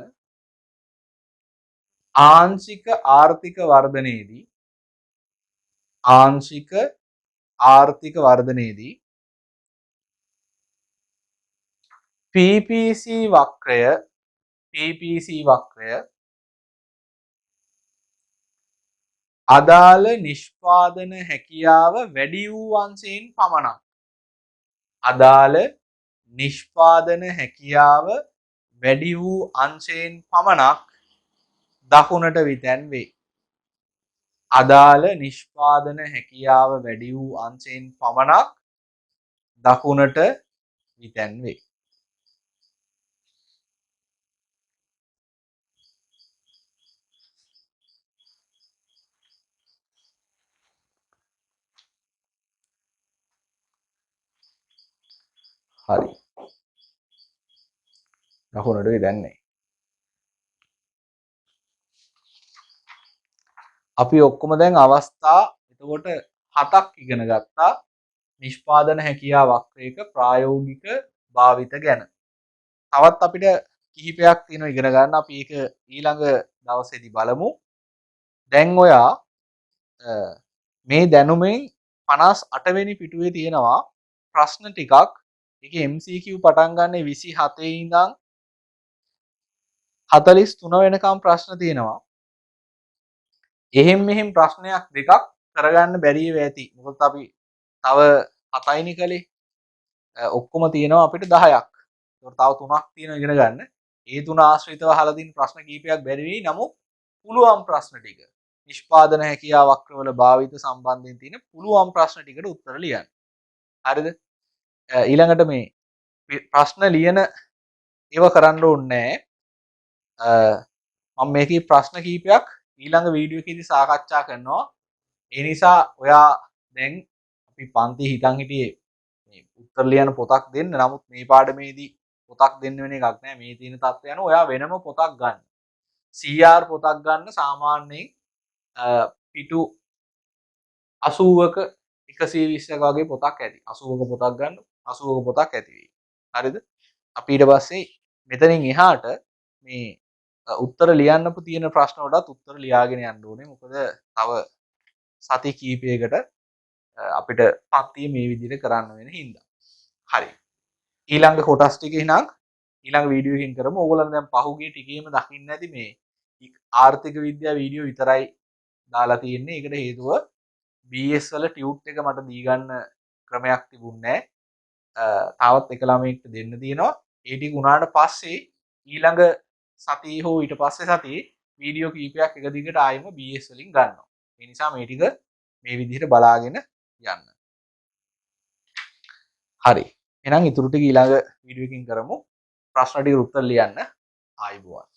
ආංශික ආර්ථික වර්ධනයේදී ආංශික ආර්ථික වර්ධනයේදී PPC වක්‍රය අදාළ නිෂ්පාදන හැකියාව වැඩි වූ අංශයෙන් පමණක් අදාළ නිෂ්පාදන හැකියාව වැඩි වූ අංශයෙන් පමණක් දකුණට විතැන් වේ. අදාළ නිෂ්පාදන හැකියාව වැඩි වූ අංශයෙන් පමණක් දකුණට විතැන් වේ. හරි. දකුණට විතැන්නේ. අපි ඔක්කොම දැන් අවස්ථා එතකොට 7ක් ඉගෙන ගත්තා නිෂ්පාදන හැකියාව වක්‍රයක ප්‍රායෝගික භාවිත ගැන. තවත් අපිට කිහිපයක් තියෙනවා ඉගෙන ගන්න. අපි ඒක ඊළඟ දවසේදී බලමු. දැන් ඔයා මේ දැනුමෙන් 58 වෙනි පිටුවේ තියෙනවා ප්‍රශ්න ටිකක්. ඒකේ MCQ පටන් ගන්න 27 ඉඳන් 43 වෙනකම් ප්‍රශ්න තියෙනවා. එහෙම් මෙහෙම් ප්‍රශ්නයක් දෙකක් කරගන්න බැරි වෙ ඇති. මොකද අපි තව 7යිනි කලේ. ඔක්කොම තියෙනවා අපිට 10ක්. ඒකට තව 3ක් තියෙනවා ඉගෙන ගන්න. ඒ තුන ආශ්‍රිතව අහලා තියෙන ප්‍රශ්න කීපයක් බැරි වෙයි. නමුත් පුළුවන් ප්‍රශ්න ටික නිෂ්පාදන හැකියාව වක්‍රවල භාවිත සම්බන්ධයෙන් තියෙන පුළුවන් ප්‍රශ්න ටිකට උත්තර ලියන්න. හරිද? ඊළඟට මේ ප්‍රශ්න ලියන ඒව කරන්න ඕනේ නැහැ. මම මේකේ ප්‍රශ්න කීපයක් ඊළඟ වීඩියෝ එකේදී සාකච්ඡා කරනවා. ඒ නිසා ඔයා දැන් අපි පන්ති හිතන් හිටියේ මේ උත්තර ලියන පොතක් දෙන්න. නමුත් මේ පාඩමේදී පොතක් දෙන්න වෙන එකක් නෑ. මේ තියෙන තත්ත්වය අනුව ඔයා වෙනම පොතක් ගන්න. CR පොතක් ගන්න සාමාන්‍යයෙන් පිටු 80ක 120ක වගේ පොතක් ඇති. 80ක පොතක් ගන්න 80ක පොතක් ඇති වෙයි. හරිද? අපි ඊට පස්සේ මෙතනින් එහාට මේ උත්තර ලියන්න තියෙන ප්‍රශ්න වලට උත්තර ලියාගෙන යන්න ඕනේ. මොකද තව සති කීපයකට අපිට පන්තිය මේ විදිහට කරන්න වෙන හින්දා. හරි. ඊළඟ කොටස් ටික එහෙනම් ඊළඟ වීඩියෝ එකකින් කරමු. ඕගොල්ලන් දැන් පහුගිය ටිකේම දකින්න ඇති මේ ආර්ථික විද්‍යාව වීඩියෝ විතරයි දාලා තියෙන්නේ. ඒකට හේතුව BS වල ටියුට් එක මට දී ගන්න ක්‍රමයක් තිබුණේ නැහැ. තාවත් එක ළමයෙක්ට දෙන්න තියෙනවා. ඒ ටික උනාට පස්සේ ඊළඟ සතියේ හෝ ඊට පස්සේ සතියේ වීඩියෝ කීපයක් එක දිගට ආයෙම BS වලින් ගන්නවා. ඒ නිසා මේ ටික මේ විදිහට බලාගෙන යන්න. හරි. එහෙනම් ඊටු ටික ඊළඟ වීඩියෝ එකකින් කරමු. ප්‍රශ්න ටික උත්තර ලියන්න. ආයිබෝවන්.